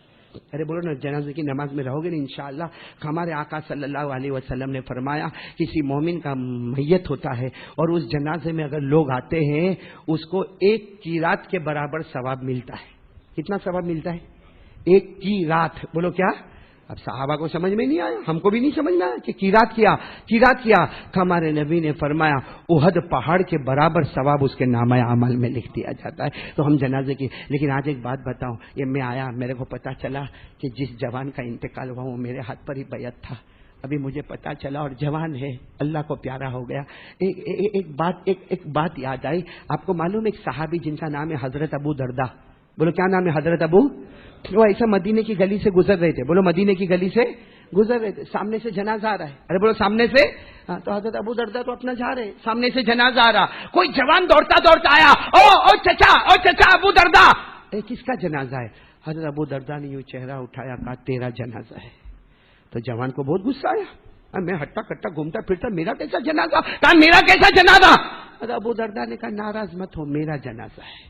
ارے بولو نا، جنازے کی نماز میں رہو گے نا انشاءاللہ؟ ہمارے آقا صلی اللہ علیہ وسلم نے فرمایا کسی مومن کا میت ہوتا ہے اور اس جنازے میں اگر لوگ آتے ہیں اس کو 1 قیرات کے برابر ثواب ملتا ہے. کتنا ثواب ملتا ہے؟ 1 قیرات. بولو کیا؟ اب صحابہ کو سمجھ میں نہیں آیا، ہم کو بھی نہیں سمجھنا کہ قیرات کیا. ہمارے نبی نے فرمایا احد پہاڑ کے برابر ثواب اس کے نامہ اعمال میں لکھ دیا جاتا ہے. تو ہم جنازے کی. لیکن آج ایک بات بتاؤں، یہ میں آیا، میرے کو پتا چلا کہ جس جوان کا انتقال ہوا وہ میرے ہاتھ پر ہی بیعت تھا. ابھی مجھے پتا چلا، اور جوان ہے، اللہ کو پیارا ہو گیا. ایک بات یاد آئی. آپ کو معلوم ایک صحابی جن کا نام ہے حضرت ابو دردہ. بولو کیا نام ہے؟ حضرت ابو. وہ ایسا مدینے کی گلی سے گزر رہے تھے. بولو مدینے کی گلی سے گزر رہے تھے، سامنے سے جنازہ آ رہا ہے. ارے بولو سامنے سے. تو حضرت ابو دردہ تو اپنا جا رہے، سامنے سے جنازہ آ رہا. کوئی جوان دوڑتا آیا، او چچا ابو دردہ. کس کا جنازہ ہے؟ حضرت ابو دردہ نے یوں چہرہ اٹھایا، کہا تیرا جنازہ ہے. تو جوان کو بہت غصہ آیا. میں ہٹا کٹا گھومتا پھرتا، میرا کیسا جنازہ؟ کہا میرا کیسا جنازہ؟ حضرت ابو دردہ نے کہا ناراض مت ہو، میرا جنازہ ہے.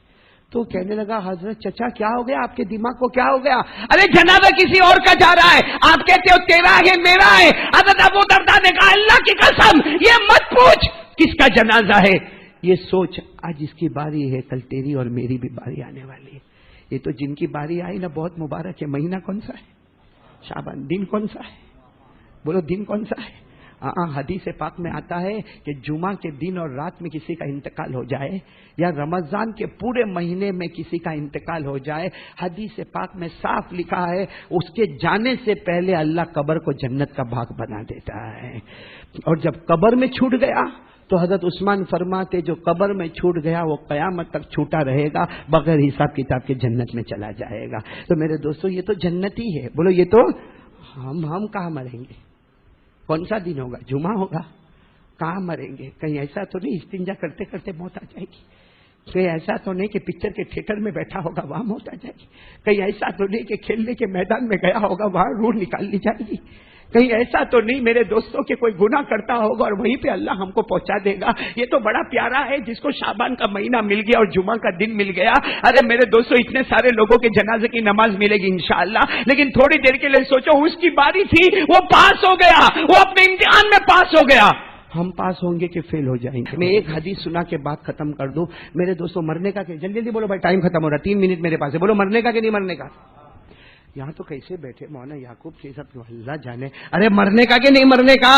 تو کہنے لگا حضرت چچا کیا ہو گیا؟ آپ کے دماغ کو کیا ہو گیا؟ ارے جنازہ کسی اور کا جا رہا ہے، آپ کہتے ہو تیرا ہے میرا ہے. حضرت ابو دردہ نے کہا اللہ کی قسم یہ مت پوچھ کس کا جنازہ ہے، یہ سوچ آج اس کی باری ہے، کل تیری اور میری بھی باری آنے والی ہے. یہ تو جن کی باری آئی نا بہت مبارک ہے. مہینہ کون سا ہے؟ شعبان. دن کون سا ہے؟ بولو دن کون سا ہے؟ حدیث پاک میں آتا ہے کہ جمعہ کے دن اور رات میں کسی کا انتقال ہو جائے یا رمضان کے پورے مہینے میں کسی کا انتقال ہو جائے، حدیث پاک میں صاف لکھا ہے اس کے جانے سے پہلے اللہ قبر کو جنت کا باغ بنا دیتا ہے۔ اور جب قبر میں چھوٹ گیا تو حضرت عثمان فرماتے جو قبر میں چھوٹ گیا وہ قیامت تک چھوٹا رہے گا، بغیر حساب کتاب کے جنت میں چلا جائے گا۔ تو میرے دوستو یہ تو جنتی ہے، بولو یہ تو ہم کہاں مریں گے؟ کون سا دن ہوگا؟ جمعہ ہوگا؟ کہاں مریں گے؟ کہیں ایسا تو نہیں استنجا کرتے کرتے موت آ جائے گی؟ کہیں ایسا تو نہیں کہ پکچر کے تھیٹر میں بیٹھا ہوگا وہاں موت آ جائے گی؟ کہیں ایسا تو نہیں کہ کھیلنے کے میدان میں گیا ہوگا وہاں روح نکال لی جائے گی؟ کہیں ایسا تو نہیں میرے دوستوں کہ کوئی گناہ کرتا ہوگا اور وہیں پہ اللہ ہم کو پہنچا دے گا؟ یہ تو بڑا پیارا ہے جس کو شعبان کا مہینہ مل گیا اور جمعہ کا دن مل گیا۔ ارے میرے دوستوں اتنے سارے لوگوں کے جنازے کی نماز ملے گی انشاءاللہ، لیکن تھوڑی دیر کے لیے سوچو اس کی باری تھی، وہ پاس ہو گیا، وہ اپنے امتحان میں پاس ہو گیا، ہم پاس ہوں گے کہ فیل ہو جائیں گے؟ میں ایک حدیث سنا کے بات ختم کر دوں میرے دوستوں۔ مرنے کا کہ جلدی جلدی بولو بھائی، ٹائم ختم ہو رہا ہے، 3 منٹ میرے پاس ہے، بولو مرنے کا کہ نہیں مرنے کا؟ یہاں تو کیسے بیٹھے مولانا یعقوب کے سب اللہ جانے، ارے مرنے کا کہ نہیں مرنے کا؟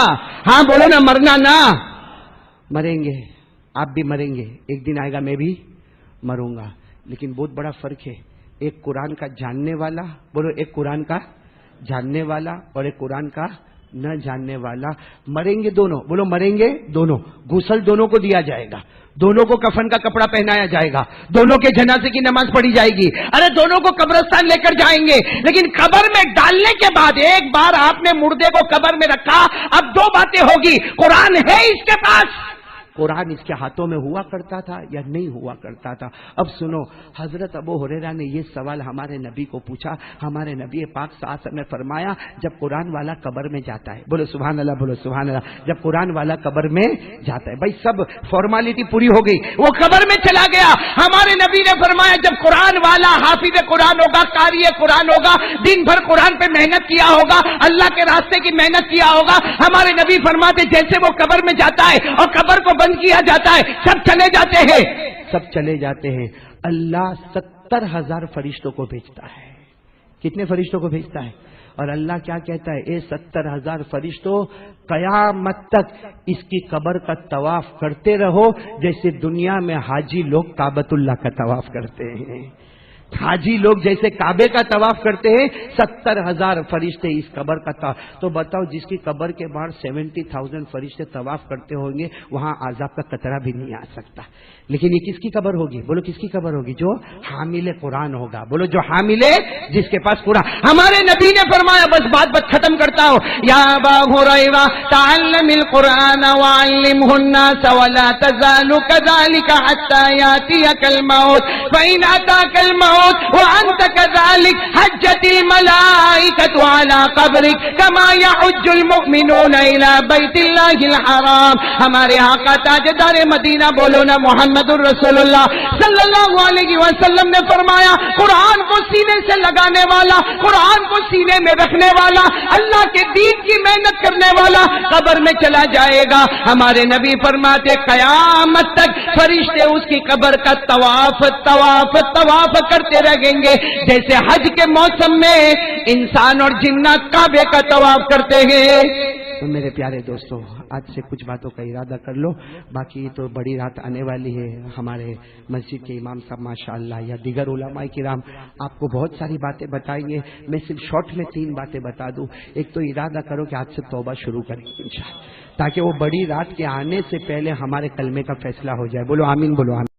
ہاں بولو نا، مرنا نا، مریں گے، آپ بھی مریں گے، ایک دن آئے گا میں بھی مروں گا، لیکن بہت بڑا فرق ہے، ایک قرآن کا جاننے والا، بولو ایک قرآن کا جاننے والا اور ایک قرآن کا نہ جاننے والا، مریں گے دونوں، بولو مریں گے دونوں، غسل دونوں کو دیا جائے گا، دونوں کو کفن کا کپڑا پہنایا جائے گا، دونوں کے جنازے کی نماز پڑھی جائے گی، ارے دونوں کو قبرستان لے کر جائیں گے، لیکن قبر میں ڈالنے کے بعد ایک بار آپ نے مردے کو قبر میں رکھا، اب 2 باتیں ہوگی، قرآن ہے اس کے پاس، قرآن اس کے ہاتھوں میں ہوا کرتا تھا یا نہیں ہوا کرتا تھا؟ اب سنو، حضرت ابو ہریرہ نے یہ سوال ہمارے نبی کو پوچھا، ہمارے نبی پاک صلی اللہ علیہ وسلم نے فرمایا جب قرآن والا قبر میں جاتا ہے، بولو سبحان اللہ، بولو سبحان اللہ، جب قرآن والا قبر میں جاتا ہے، بھائی سب فارمیلٹی پوری ہو گئی، وہ قبر میں چلا گیا، ہمارے نبی نے فرمایا جب قرآن والا حافظ قرآن ہوگا، قاری قرآن ہوگا، دن بھر قرآن پہ محنت کیا ہوگا، اللہ کے راستے کی محنت کیا ہوگا، ہمارے نبی فرماتے جیسے وہ قبر میں جاتا ہے اور قبر کو بند کیا جاتا ہے، سب چلے جاتے ہیں، سب چلے جاتے ہیں، اللہ 70,000 فرشتوں کو بھیجتا ہے۔ کتنے فرشتوں کو بھیجتا ہے؟ اور اللہ کیا کہتا ہے؟ اے 70,000 فرشتوں قیامت تک اس کی قبر کا طواف کرتے رہو جیسے دنیا میں حاجی لوگ کعبۃ اللہ کا طواف کرتے ہیں۔ حاجی لوگ جیسے کعبے کا طواف کرتے ہیں، 70,000 فرشتے اس قبر کا طواف۔ تو بتاؤ جس کی قبر کے باہر 70,000 فرشتے طواف کرتے ہوں گے وہاں عذاب کا قطرہ بھی نہیں آ سکتا، لیکن یہ کس کی قبر ہوگی؟ بولو کس کی قبر ہوگی؟ جو حامل قرآن ہوگا، بولو جو حامل ہے، جس کے پاس قرآن۔ ہمارے نبی نے فرمایا، بس بات ختم کرتا ہوں، یا ابا ہریرہ تعلم القرآن وعلمہ الناس ولا تزال كذلك حتى يأتيك الموت فإن أتاك الموت وأنت كذلك حجت الملائكة على قبرك كما يحج المؤمنون إلى بيت الله الحرام۔ ہمارے آقا تاجدار مدینہ بولو نا محمد الرسول اللہ صلی اللہ علیہ وسلم نے فرمایا، قرآن کو سینے سے لگانے والا، قرآن کو سینے میں رکھنے والا، اللہ کے دین کی محنت کرنے والا قبر میں چلا جائے گا۔ ہمارے نبی فرماتے قیامت تک فرشتے اس کی قبر کا طواف طواف طواف کرتے رہیں گے، جیسے حج کے موسم میں انسان اور جنات کعبے کا طواف کرتے ہیں۔ تو میرے پیارے دوستو، آج سے کچھ باتوں کا ارادہ کر لو، باقی تو بڑی رات آنے والی ہے۔ ہمارے مسجد کے امام صاحب ماشاءاللہ یا دیگر علماء کرام آپ کو بہت ساری باتیں بتائیں گے، میں صرف شارٹ میں 3 باتیں بتا دوں۔ ایک تو ارادہ کرو کہ آج سے توبہ شروع کریں گے انشاءاللہ، تاکہ وہ بڑی رات کے آنے سے پہلے ہمارے کلمے کا فیصلہ ہو جائے۔ بولو آمین، بولو آمین۔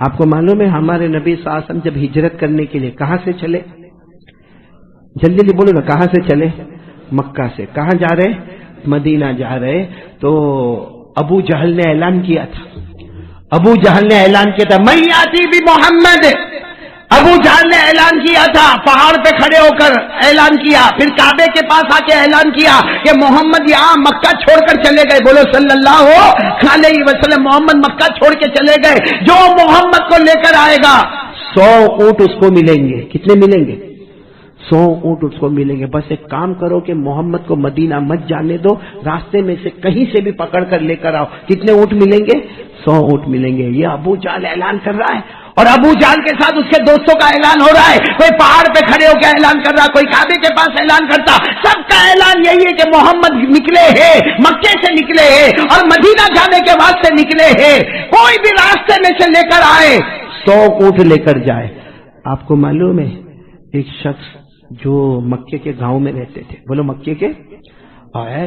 آپ کو معلوم ہے ہمارے نبی صلی اللہ علیہ وسلم جب ہجرت کرنے کے لیے کہاں سے چلے؟ جلدی جلدی بولو نا، کہاں سے چلے؟ مکہ سے۔ کہاں جا رہے؟ مدینہ جا رہے۔ تو ابو جہل نے اعلان کیا تھا، ابو جہل نے اعلان کیا تھا، میں آتی بھی محمد۔ ابو جہل نے اعلان کیا تھا، پہاڑ پہ کھڑے ہو کر اعلان کیا، پھر کعبے کے پاس آ کے اعلان کیا کہ محمد یہاں مکہ چھوڑ کر چلے گئے۔ بولو صلی اللہ علیہ وسلم، محمد مکہ چھوڑ کے چلے گئے۔ جو محمد کو لے کر آئے گا 100 اونٹ اس کو ملیں گے۔ کتنے ملیں گے؟ 100 اونٹ اس کو ملیں گے۔ بس ایک کام کرو کہ محمد کو مدینہ مت جانے دو، راستے میں سے کہیں سے بھی پکڑ کر لے کر آؤ۔ کتنے اونٹ ملیں گے؟ 100 اونٹ ملیں گے۔ یہ ابو جہل اعلان کر رہا ہے اور ابو جہل کے ساتھ اس کے دوستوں کا اعلان ہو رہا ہے، کوئی پہاڑ پہ کھڑے ہو کے اعلان کر رہا، کوئی کعبے کے پاس اعلان کرتا، سب کا اعلان یہی ہے کہ محمد نکلے ہیں، مکے سے نکلے ہیں اور مدینہ جانے کے واسطے نکلے ہیں، کوئی بھی راستے میں سے لے کر آئے 100 اونٹ لے کر جائے۔ آپ کو معلوم ہے ایک شخص جو مکے کے گاؤں میں رہتے تھے، بولو مکے کے،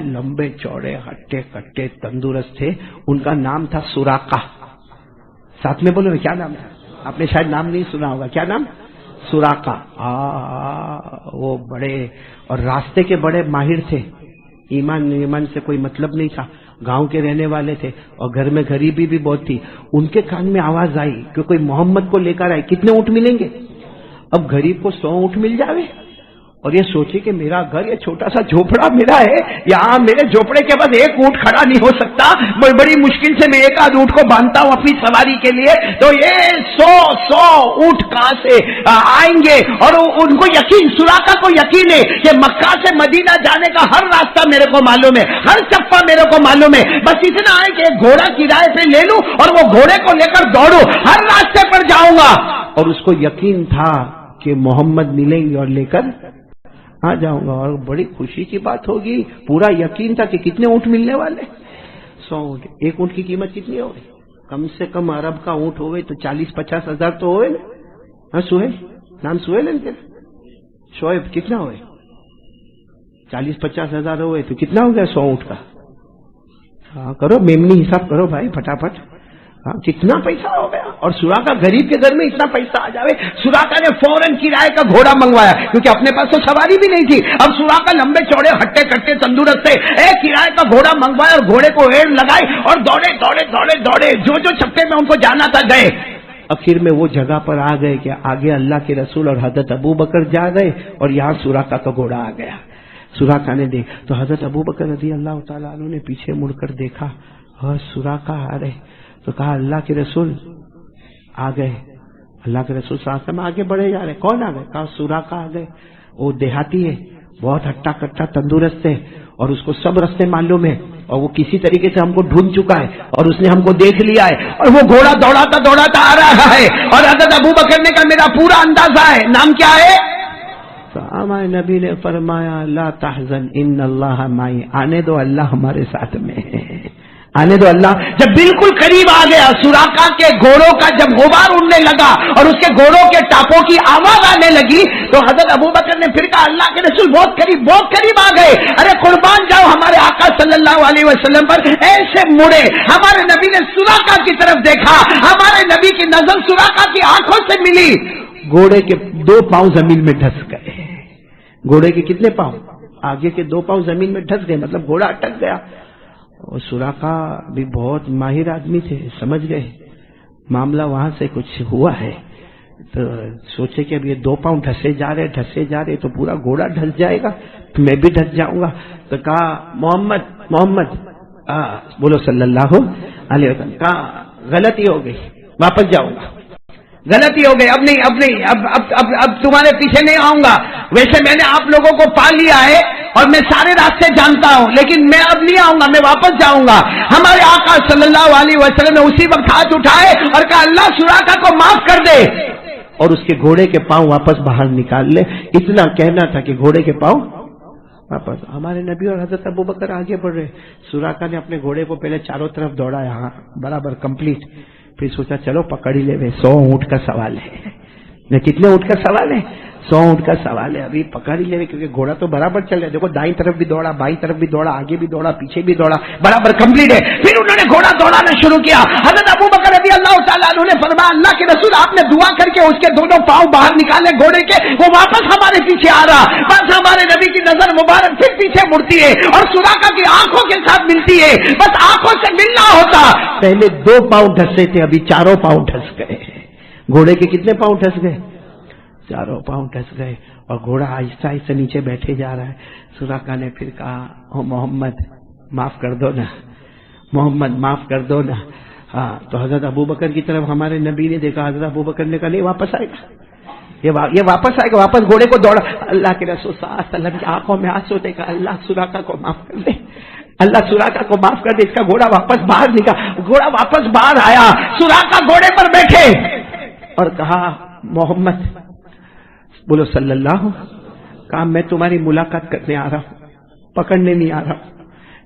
لمبے چوڑے ہٹے کٹے تندرست تھے، ان کا نام تھا سراقہ، ساتھ میں بولو کیا نام ہے؟ آپ نے شاید نام نہیں سنا ہوگا، کیا نام؟ سراقہ۔ وہ بڑے اور راستے کے بڑے ماہر تھے، ایمان سے کوئی مطلب نہیں تھا، گاؤں کے رہنے والے تھے اور گھر میں غریبی بھی بہت تھی۔ ان کے کان میں آواز آئی کہ کوئی محمد کو لے کر آئے، کتنے اونٹ ملیں گے؟ اب غریب کو 100 اونٹ مل جاوے اور یہ سوچے کہ میرا گھر یہ چھوٹا سا جھوپڑا میرا ہے، یہاں میرے جھوپڑے کے بعد ایک اونٹ کھڑا نہیں ہو سکتا، بڑی مشکل سے میں ایک آدھ اونٹ کو باندھتا ہوں اپنی سواری کے لیے، تو یہ 100 اونٹ کہاں سے آئیں گے؟ اور ان کو یقین، سراقہ کو یقین ہے کہ مکہ سے مدینہ جانے کا ہر راستہ میرے کو معلوم ہے، ہر چپا میرے کو معلوم ہے، بس اتنا ہے کہ ایک گھوڑا کرائے پہ لے لوں اور وہ گھوڑے کو لے کر دوڑوں، ہر راستے پر جاؤں گا۔ اور اس کو یقین تھا کہ محمد ملیں گے اور لے کر آ جاؤں گا، اور بڑی خوشی کی بات ہوگی، پورا یقین تھا کہ کتنے اونٹ ملنے والے؟ 100 اونٹ۔ ایک اونٹ کی قیمت کتنی ہوگی؟ کم سے کم عرب کا اونٹ ہوئے تو 40-50 ہزار تو ہوئے نا۔ ہاں سہیل، نام سہیل ہے نا؟ شعیب، کتنا ہوئے؟ 40-50 ہزار ہوئے تو کتنا ہو گیا 100 اونٹ کا؟ ہاں کرو، میمنی حساب کرو بھائی فٹافٹ، کتنا پیسہ ہو گیا۔ اور سراقہ غریب کے گھر میں اتنا پیسہ آ جاوے، سراقہ نے فوراً کرائے کا گھوڑا منگوایا کیونکہ اپنے پاس تو سواری بھی نہیں تھی۔ اب سراقہ لمبے چوڑے ہٹے کٹے تندرست تھے، کرائے کا گھوڑا منگوایا اور گھوڑے کو ایڑ لگائی اور دوڑے دوڑے دوڑے دوڑے، جو چپے میں ان کو جانا تھا گئے۔ آخر میں وہ جگہ پر آ گئے کہ آگے اللہ کے رسول اور حضرت ابو بکر جا رہے اور یہاں سراقہ کا گھوڑا آ گیا۔ سراقہ نے دیکھ تو حضرت ابو بکر رضی اللہ تعالیٰ عنہ نے پیچھے مڑ کر دیکھا اور سراقہ آ رہے، تو کہا اللہ کے رسول آ گئے۔ اللہ کے رسول صلی اللہ علیہ وسلم آگے بڑھے جا رہے، کون آ گئے؟ کہا سراقہ آ گئے، وہ دیہاتی ہے، بہت ہٹا کٹا تندرست ہے اور اس کو سب راستے معلوم ہے اور وہ کسی طریقے سے ہم کو ڈھونڈ چکا ہے اور اس نے ہم کو دیکھ لیا ہے، اور وہ گھوڑا دوڑاتا آ رہا ہے۔ اور حضرت ابو بکر نے کہا میرا پورا اندازہ ہے، نام کیا ہے؟ تو ہمارے نبی نے فرمایا لا تحزن ان اللہ معی، آنے دو اللہ ہمارے ساتھ میں ہے، آنے دو اللہ۔ جب بالکل قریب آ گیا، سراقہ کے گھوڑوں کا جب غبار اڑنے لگا اور اس کے گھوڑوں کے ٹاپوں کی آواز آنے لگی تو حضرت ابو بکر نے پھر کہا اللہ کے رسول بہت قریب آ گئے، ارے قربان جاؤ ہمارے آقا صلی اللہ علیہ وسلم پر۔ ایسے مڑے، ہمارے نبی نے سراقہ کی طرف دیکھا، ہمارے نبی کی نظر سراقہ کی آنکھوں سے ملی، گھوڑے کے 2 پاؤں زمین میں ڈھس گئے۔ گھوڑے کے کتنے پاؤں؟ آگے کے 2 پاؤں زمین میں ڈھس گئے، مطلب گھوڑا اٹک گیا۔ اور سراقہ بھی بہت ماہر آدمی تھے، سمجھ گئے معاملہ وہاں سے کچھ ہوا ہے، تو سوچے کہ اب یہ 2 پاؤں ڈھسے جا رہے تو پورا گھوڑا ڈھس جائے گا، میں بھی ڈھس جاؤں گا۔ تو کہا محمد بولو صلی اللہ علیہ وسلم، کہا غلطی ہو گئی، واپس جاؤں گا، غلطی ہو گئی، اب نہیں، اب تمہارے پیچھے نہیں آؤں گا۔ ویسے میں نے آپ لوگوں کو پا لیا ہے اور میں سارے راستے جانتا ہوں، لیکن میں اب نہیں آؤں گا، میں واپس جاؤں گا۔ ہمارے آقا صلی اللہ علیہ وسلم نے اسی وقت ہاتھ اٹھائے اور کہا اللہ سراقہ کو معاف کر دے اور اس کے گھوڑے کے پاؤں واپس باہر نکال لے۔ اتنا کہنا تھا کہ گھوڑے کے پاؤں واپس۔ ہمارے نبی اور حضرت ابو بکر آگے بڑھ رہے، سراقہ نے اپنے گھوڑے کو پہلے چاروں طرف دوڑایا، ہاں برابر کمپلیٹ، پھر سوچا چلو پکڑ ہی لے، 100 اونٹ کا سوال ہے، کتنے اونٹ کا سوال ہے؟ 100 اونٹ کا سوال ہے، ابھی پکڑ ہی لے، کیونکہ گھوڑا تو برابر چل رہا ہے، دیکھو دائیں طرف بھی دوڑا، بائیں طرف بھی دوڑا، آگے بھی دوڑا، پیچھے بھی دوڑا، برابر کمپلیٹ ہے۔ پھر انہوں نے گھوڑا دوڑانا شروع کیا۔ حضرت ابو بکر رضی اللہ تعالیٰ عنہ نے فرمایا اللہ کے رسول آپ نے دعا کر کے اس کے دونوں پاؤں باہر نکالے گھوڑے کے، وہ واپس ہمارے پیچھے آ رہا، بس ہمارے نبی کی نظر مبارک پھر پیچھے مڑتی ہے اور سراقہ کی آنکھوں کے ساتھ ملتی ہے، بس آنکھوں سے ملنا ہوتا۔ پہلے 2 پاؤں ڈھسے تھے، ابھی 4 پاؤں ڈھس گئے۔ گھوڑے کے کتنے پاؤں ڈھس گئے؟ 4 پاؤں ڈھس گئے اور گھوڑا آہستہ آہستہ نیچے بیٹھے جا رہا ہے۔ سراقہ نے پھر کہا او محمد معاف کر دو نا، محمد معاف کر دو نا۔ ہاں تو حضرت ابو بکر کی طرف ہمارے نبی نے دیکھا، حضرت ابو بکر نے کہا نہیں واپس آئے گا، یہ واپس آئے گا، واپس گھوڑے کو دوڑا۔ اللہ کے رسول صلی اللہ علیہ وسلم کی آنکھوں میں آنسو دیکھا، اللہ سراقہ کو معاف کر دے، اللہ سراقہ کو معاف کر دے، اس کا گھوڑا واپس باہر نکلا۔ گھوڑا واپس باہر آیا، سراقہ گھوڑے پر بیٹھے اور کہا محمد بولو صلی اللہ، کہا میں تمہاری ملاقات کرنے آ رہا ہوں، پکڑنے نہیں آ رہا ہوں.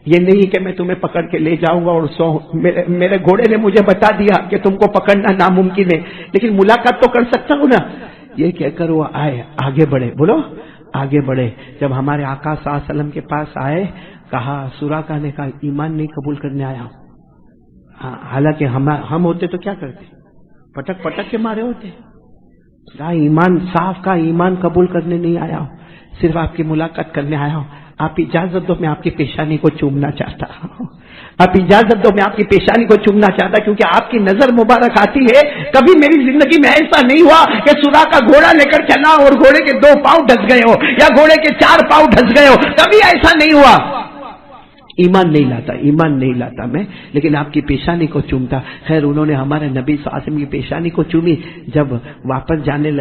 یہ نہیں کہ میں تمہیں پکڑ کے لے جاؤں گا اور میرے گھوڑے نے مجھے بتا دیا کہ تم کو پکڑنا ناممکن ہے، لیکن ملاقات تو کر سکتا ہوں نا. یہ کہہ کر وہ آئے، آگے بڑھے، بولو آگے بڑھے. جب ہمارے آقا صلی اللہ علیہ وسلم کے پاس آئے، کہا سراقہ نے کہا ایمان نہیں قبول کرنے آیا ہوں. حالانکہ ہم ہوتے تو کیا کرتے، پٹک پٹک کے مارے ہوتے. کہا ایمان صاف، کا ایمان قبول کرنے نہیں آیا ہوں، صرف آپ کی ملاقات کرنے آیا ہوں. آپ اجازت دو میں آپ کی پیشانی کو چومنا چاہتا ہوں، آپ اجازت دو میں آپ کی پیشانی کو چومنا چاہتا، کیونکہ آپ کی نظر مبارک آتی ہے. کبھی میری زندگی میں ایسا نہیں ہوا کہ سراقہ گھوڑا لے کر چلا اور گھوڑے کے 2 پاؤں ڈھس گئے ہو یا گھوڑے کے 4 پاؤں ڈھس گئے ہو، کبھی ایسا نہیں ہوا. ایمان نہیں لاتا، ایمان نہیں لاتا میں، لیکن آپ کی پیشانی کو چومتا. خیر انہوں نے ہمارے نبی صلی اللہ علیہ وسلم کی پیشانی کو چومی. جب واپس جانے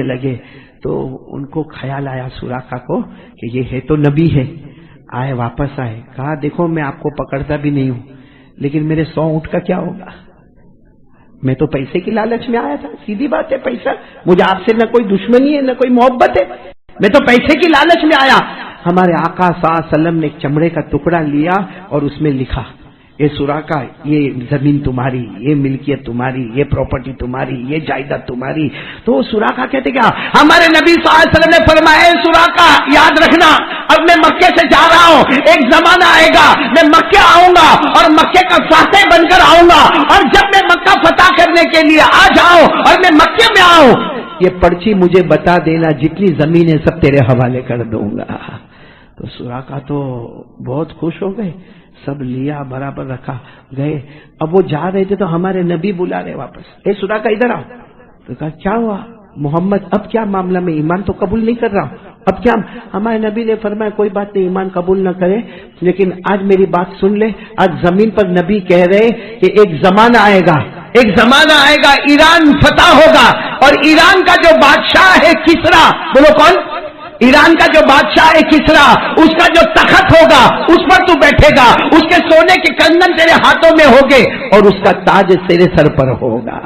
لگے تو ان کو خیال آیا سراقہ کو کہ یہ ہے تو نبی ہے. آئے، واپس آئے، کہا دیکھو میں آپ کو پکڑتا بھی نہیں ہوں، لیکن میرے 100 اونٹ کا کیا ہوگا؟ میں تو پیسے کی لالچ میں آیا تھا، سیدھی بات ہے. پیسہ، مجھے آپ سے نہ کوئی دشمنی ہے نہ کوئی محبت ہے، میں تو پیسے کی لالچ میں آیا. ہمارے آقا صلی اللہ علیہ وسلم نے ایک چمڑے کا ٹکڑا لیا اور اس میں لکھا، یہ سراقہ، یہ زمین تمہاری، یہ ملکیت تمہاری، یہ پراپرٹی تمہاری، یہ جائیداد تمہاری. تو سراقہ کہتے کیا، ہمارے نبی صلی اللہ علیہ وسلم نے فرمایا سراقہ یاد رکھنا، اب میں مکے سے جا رہا ہوں، ایک زمانہ آئے گا میں مکے آؤں گا اور مکے کا فاتح بن کر آؤں گا، اور جب میں مکہ فتح کرنے کے لیے آ جاؤں اور میں مکے میں آؤں، یہ پرچی مجھے بتا دینا، جتنی زمینیں سب تیرے حوالے کر دوں گا. تو سراقہ تو بہت خوش ہو گئے، سب لیا برابر رکھا، گئے. اب وہ جا رہے تھے تو ہمارے نبی بلا رہے واپس، اے سراقہ ادھر آؤ. تو کہا کیا ہوا محمد، اب کیا معاملہ، میں ایمان تو قبول نہیں کر رہا ہوں، اب کیا؟ ہمارے نبی نے فرمایا کوئی بات نہیں، ایمان قبول نہ کرے، لیکن آج میری بات سن لے. آج زمین پر نبی کہہ رہے کہ ایک زمانہ آئے گا، ایک زمانہ آئے گا ایران فتح ہوگا، اور ایران کا جو بادشاہ ہے کسرا، بولو کون؟ ایران کا جو بادشاہ ہے کسرا، اس کا جو تخت ہوگا اس پر تو بیٹھے گا، اس کے سونے کے کنگن تیرے ہاتھوں میں ہوگے اور اس کا تاج تیرے سر پر ہوگا.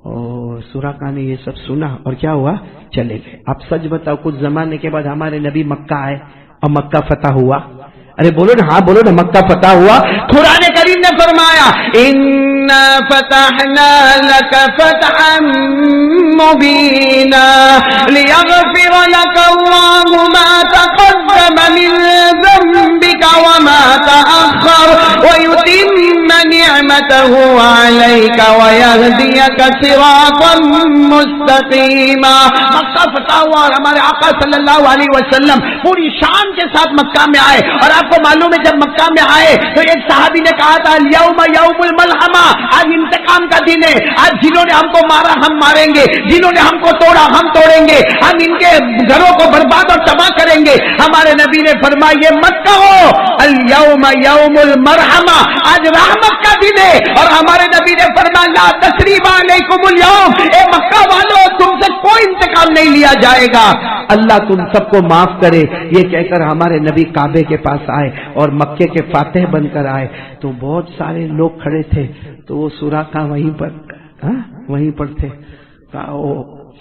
اور سراقہ نے یہ سب سنا اور کیا ہوا، چلے گئے. اب سچ بتاؤ، کچھ زمانے کے بعد ہمارے نبی مکہ آئے اور مکہ فتح ہوا. ارے بولو نا، ہاں بولو نا، مکہ فتح ہوا. قرآن کریم نے فرمایا اِنَّا فَتَحْنَا لَكَ فَتْحًا مُبِينًا لِيَغْفِرَ لَكَ اللَّهُ مَا تَقَدَّمَ مِن ذَنبِكَ وَمَا تَأَخَّرَ وَيُتِمَّ نِعْمَتَهُ عَلَيْكَ وَيَهْدِيَكَ صِرَاطًا مُسْتَقِيمًا. مکہ فتح ہوا اور ہمارے آقا صلی اللہ علیہ وسلم پوری شان کے ساتھ مکہ میں آئے. اور آپ کو معلوم ہے جب مکہ میں آئے تو ایک صحابی نے کہا تھا اليوم یوم الملحمہ، آج انتقام کا دن ہے، آج جنہوں نے ہم کو مارا ہم ماریں گے، جنہوں نے ہم کو توڑا ہم توڑیں گے، ہم ان کے گھروں کو برباد اور تباہ کریں گے. ہمارے نبی نے فرمایا یہ مت کہو، اليوم یوم المرحمہ، آج رحمت کا دن ہے. اور ہمارے نبی نے فرمایا لا تثریب علیکم اليوم، اے مکہ والوں تم سے کوئی انتقام نہیں لیا جائے گا، اللہ تم سب کو معاف کرے. یہ کہہ کر ہمارے نبی کعبے کے پاس آئے اور مکے کے فاتح بن کر آئے. تو بہت سارے لوگ کھڑے تھے، تو وہ سراقہ وہیں پر تھے، وہ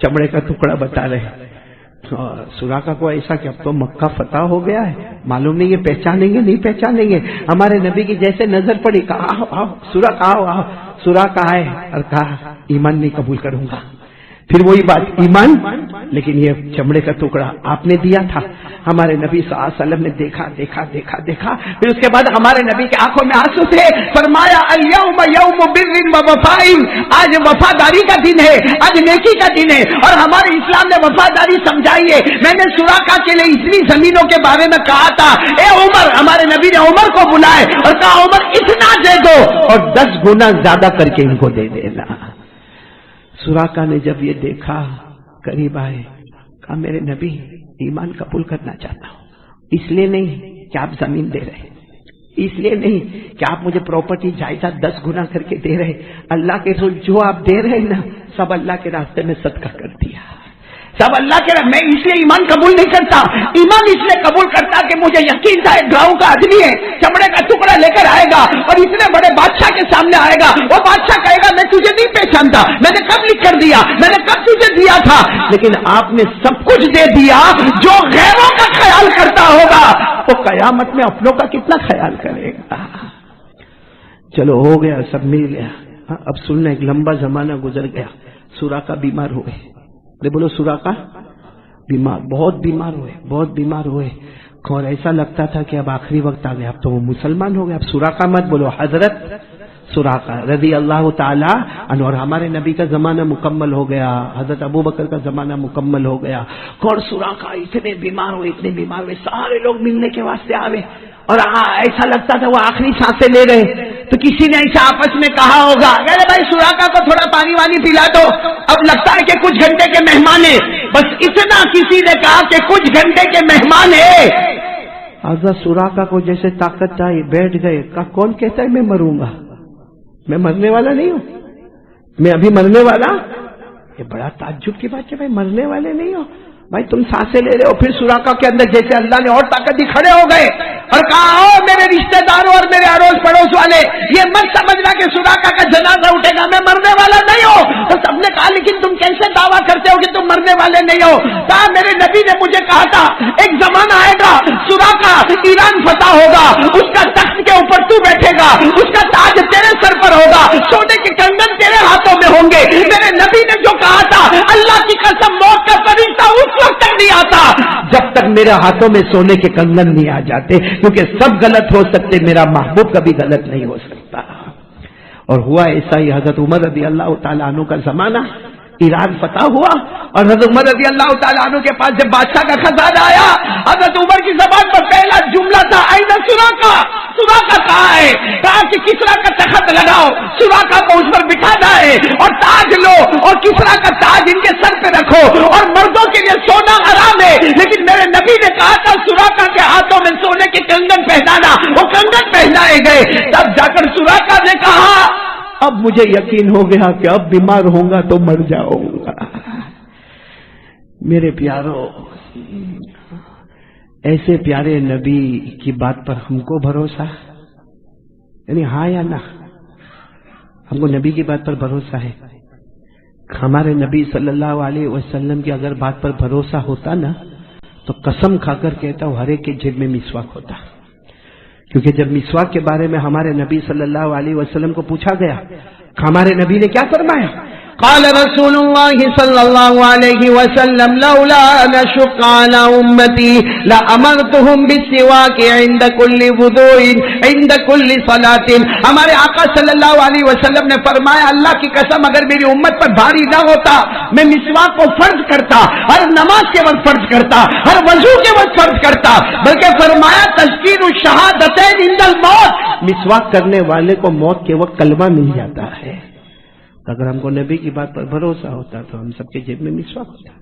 چمڑے کا ٹکڑا بتا رہے. سراقہ کو ایسا کہ اب تو مکہ فتح ہو گیا ہے، معلوم نہیں یہ پہچانیں گے نہیں پہچانیں گے. ہمارے نبی کی جیسے نظر پڑی، کہا آؤ آؤ سراقہ آؤ آؤ. سراقہ آئے اور کہا ایمان نہیں قبول کروں گا. پھر وہی بات، ایمان، لیکن یہ چمڑے کا ٹکڑا آپ نے دیا تھا. ہمارے نبی صلی اللہ علیہ وسلم نے دیکھا دیکھا دیکھا دیکھا. پھر اس کے بعد ہمارے نبی کی آنکھوں میں آنسو تھے. فرمایا الیوم یوم بر و وفاء، آج وفاداری کا دن ہے، آج نیکی کا دن ہے. اور ہمارے اسلام نے وفاداری سمجھائی ہے. میں نے سراقہ کے لیے اتنی زمینوں کے بارے میں کہا تھا، اے عمر، ہمارے نبی نے عمر کو بلائے اور کہا عمر اتنا دے دو اور 10 گنا زیادہ کر کے ان کو دے دینا. سراقہ نے جب یہ دیکھا قریب آئے، کہا میرے نبی ایمان قبول کرنا چاہتا ہوں، اس لیے نہیں کہ آپ زمین دے رہے، اس لیے نہیں کہ آپ مجھے پراپرٹی جائیداد 10 گنا کر کے دے رہے، اللہ کے رسول جو آپ دے رہے نا سب اللہ کے راستے میں صدقہ کر دیا، سب اللہ کے میں اس لیے ایمان قبول نہیں کرتا. ایمان اس لیے قبول کرتا کہ مجھے یقین تھا ایک گاؤں کا آدمی ہے، چمڑے کا ٹکڑا کپڑا لے کر آئے گا اور اتنے بڑے بادشاہ کے سامنے آئے گا. وہ بادشاہ کہے گا میں تجھے نہیں پہچانتا, میں نے کب لکھ کر دیا, میں نے کب تجھے دیا تھا. لیکن آپ نے سب کچھ دے دیا. جو غیروں کا خیال کرتا ہوگا وہ قیامت میں اپنوں کا کتنا خیال کرے گا. چلو ہو گیا, سب مل گیا. اب سننا, ایک لمبا زمانہ گزر گیا. سوراقہ بیمار ہوئے. بولو سوراقہ بیمار, بہت بیمار ہوئے. اور ایسا لگتا تھا کہ اب آخری وقت آ گیا, اب تو وہ مسلمان ہو گئے. اب سوراقہ مت بولو, حضرت سوراقہ رضی اللہ تعالی عنہ. اور ہمارے نبی کا زمانہ مکمل ہو گیا, حضرت ابو بکر کا زمانہ مکمل ہو گیا. اور سوراقہ اتنے بیمار ہوئے, سارے لوگ ملنے کے واسطے آ گئے. اور ایسا لگتا تھا وہ آخری سانسیں لے رہے. تو کسی نے ایسا آپس میں کہا ہوگا, ارے بھائی سوراقہ کو تھوڑا پانی وانی پلا دو, اب لگتا ہے کہ کچھ گھنٹے کے مہمان ہیں. بس اتنا کسی نے کہا کہ کچھ گھنٹے کے مہمان ہیں. حضرت سوراقہ کو جیسے طاقت آئی, بیٹھ گئے. کون کہتا ہے میں مروں گا؟ میں مرنے والا نہیں ہوں, میں ابھی مرنے والا. یہ بڑا تعجب کی بات ہے, بھائی مرنے والے نہیں ہو, بھائی تم سانسیں لے رہے ہو. پھر سوراقہ کے اندر جیسے اللہ نے اور طاقت دی, کھڑے ہو گئے اور کہا آؤ میرے رشتہ داروں اور میرے اڑوس پڑوس والے, یہ مت سمجھنا کہ سوراقہ کا جنازہ اٹھے گا, میں مرنے والا نہیں ہوں. تو سب نے کہا لیکن تم کیسے دعویٰ کرتے ہو کہ تم مرنے والے نہیں ہو؟ کہا میرے نبی نے مجھے کہا تھا ایک زمانہ آئے گا, سوراقہ ایران فتح ہوگا, اس کا تخت کے اوپر تو بیٹھے گا, اس کا تاج تیرے سر پر ہوگا, سونے کے کنگن تیرے ہاتھوں میں ہوں گے. میرے نبی نے جو کہا تھا, اللہ کی قسم موت کا فرشتہ اس وقت تک نہیں آتا جب تک میرے ہاتھوں میں سونے کے کنگن نہیں آ جاتے, کیونکہ سب غلط ہو سکتے, میرا محبوب کبھی غلط نہیں ہو سکتا. اور ہوا ایسا ہی. حضرت عمر رضی اللہ تعالیٰ عنہ کا زمانہ, ایران فتح ہوا, اور حضرت عمر رضی اللہ تعالیٰ عنہ کے پاس جب بادشاہ کا خزانہ آیا, حضرت عمر کی زبان پر پہلا جملہ تھا این سوراقہ. سوراقہ کہاں ہے؟ کہا کہ کسرا کا تخت لگاؤ, سوراقہ کو اس پر بٹھانا ہے, اور تاج لو اور کسرا کا تاج ان کے سر پہ رکھو. اور مردوں کے لیے سونا حرام ہے, لیکن میرے نبی نے کہا تھا سوراقہ کے ہاتھوں میں سونے کے کنگن پہنانا. وہ کنگن پہنائے گئے. تب جا کر سوراقہ نے کہا اب مجھے یقین ہو گیا کہ اب بیمار ہوں گا تو مر جاؤں گا. میرے پیارو, ایسے پیارے نبی کی بات پر ہم کو بھروسہ, یعنی ہاں یا نہ, ہم کو نبی کی بات پر بھروسہ ہے. ہمارے نبی صلی اللہ علیہ وسلم کی اگر بات پر بھروسہ ہوتا نا, تو قسم کھا کر کہتا ہوں ہر ایک کے جیب میں مسواک ہوتا. کیونکہ جب مسواک کے بارے میں ہمارے نبی صلی اللہ علیہ وسلم کو پوچھا گیا, ہمارے نبی نے کیا فرمایا؟ قال رسول اللہ صلی اللہ علیہ وسلم لولا ان اشق على امتی لامرتهم بالسواک عند كل وضوء عند كل صلاة. ہمارے آقا صلی اللہ علیہ وسلم نے فرمایا اللہ کی قسم اگر میری امت پر بھاری نہ ہوتا میں مسواک کو فرض کرتا, ہر نماز کے وقت فرض کرتا, ہر وضو کے وقت فرض کرتا. بلکہ فرمایا تذکیر الشہادتین عند الموت, مسواک کرنے والے کو موت کے وقت کلمہ مل جاتا ہے. اگر ہم کو نبی کی بات پر بھروسہ ہوتا تو ہم سب کے جیب میں مسواک ہوتا.